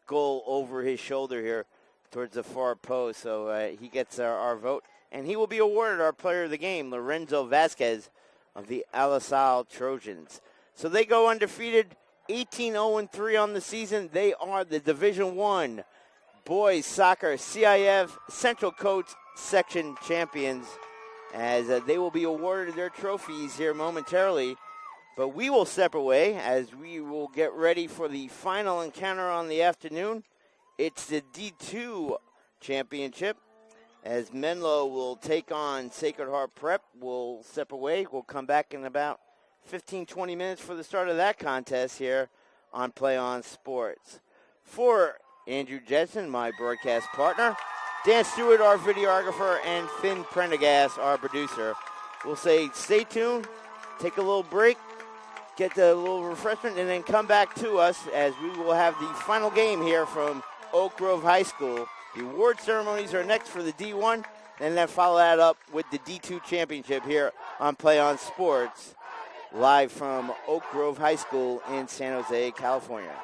goal over his shoulder here towards the far post. So he gets our vote, and he will be awarded our player of the game, Lorenzo Vasquez of the Alisal Trojans. So they go undefeated, 18-0-3 on the season. They are the Division I Boys Soccer CIF Central Coast Section champions, as they will be awarded their trophies here momentarily. But we will step away as we will get ready for the final encounter on the afternoon. It's the D2 championship, as Menlo will take on Sacred Heart Prep. We'll step away. We'll come back in about 15-20 minutes for the start of that contest here on Play On Sports. For Andrew Jensen, my broadcast partner, Dan Stewart, our videographer, and Finn Prendergast, our producer, we'll say stay tuned, take a little break, get a little refreshment, and then come back to us as we will have the final game here from Oak Grove High School. The award ceremonies are next for the D1, and then follow that up with the D2 championship here on Play On Sports, live from Oak Grove High School in San Jose, California.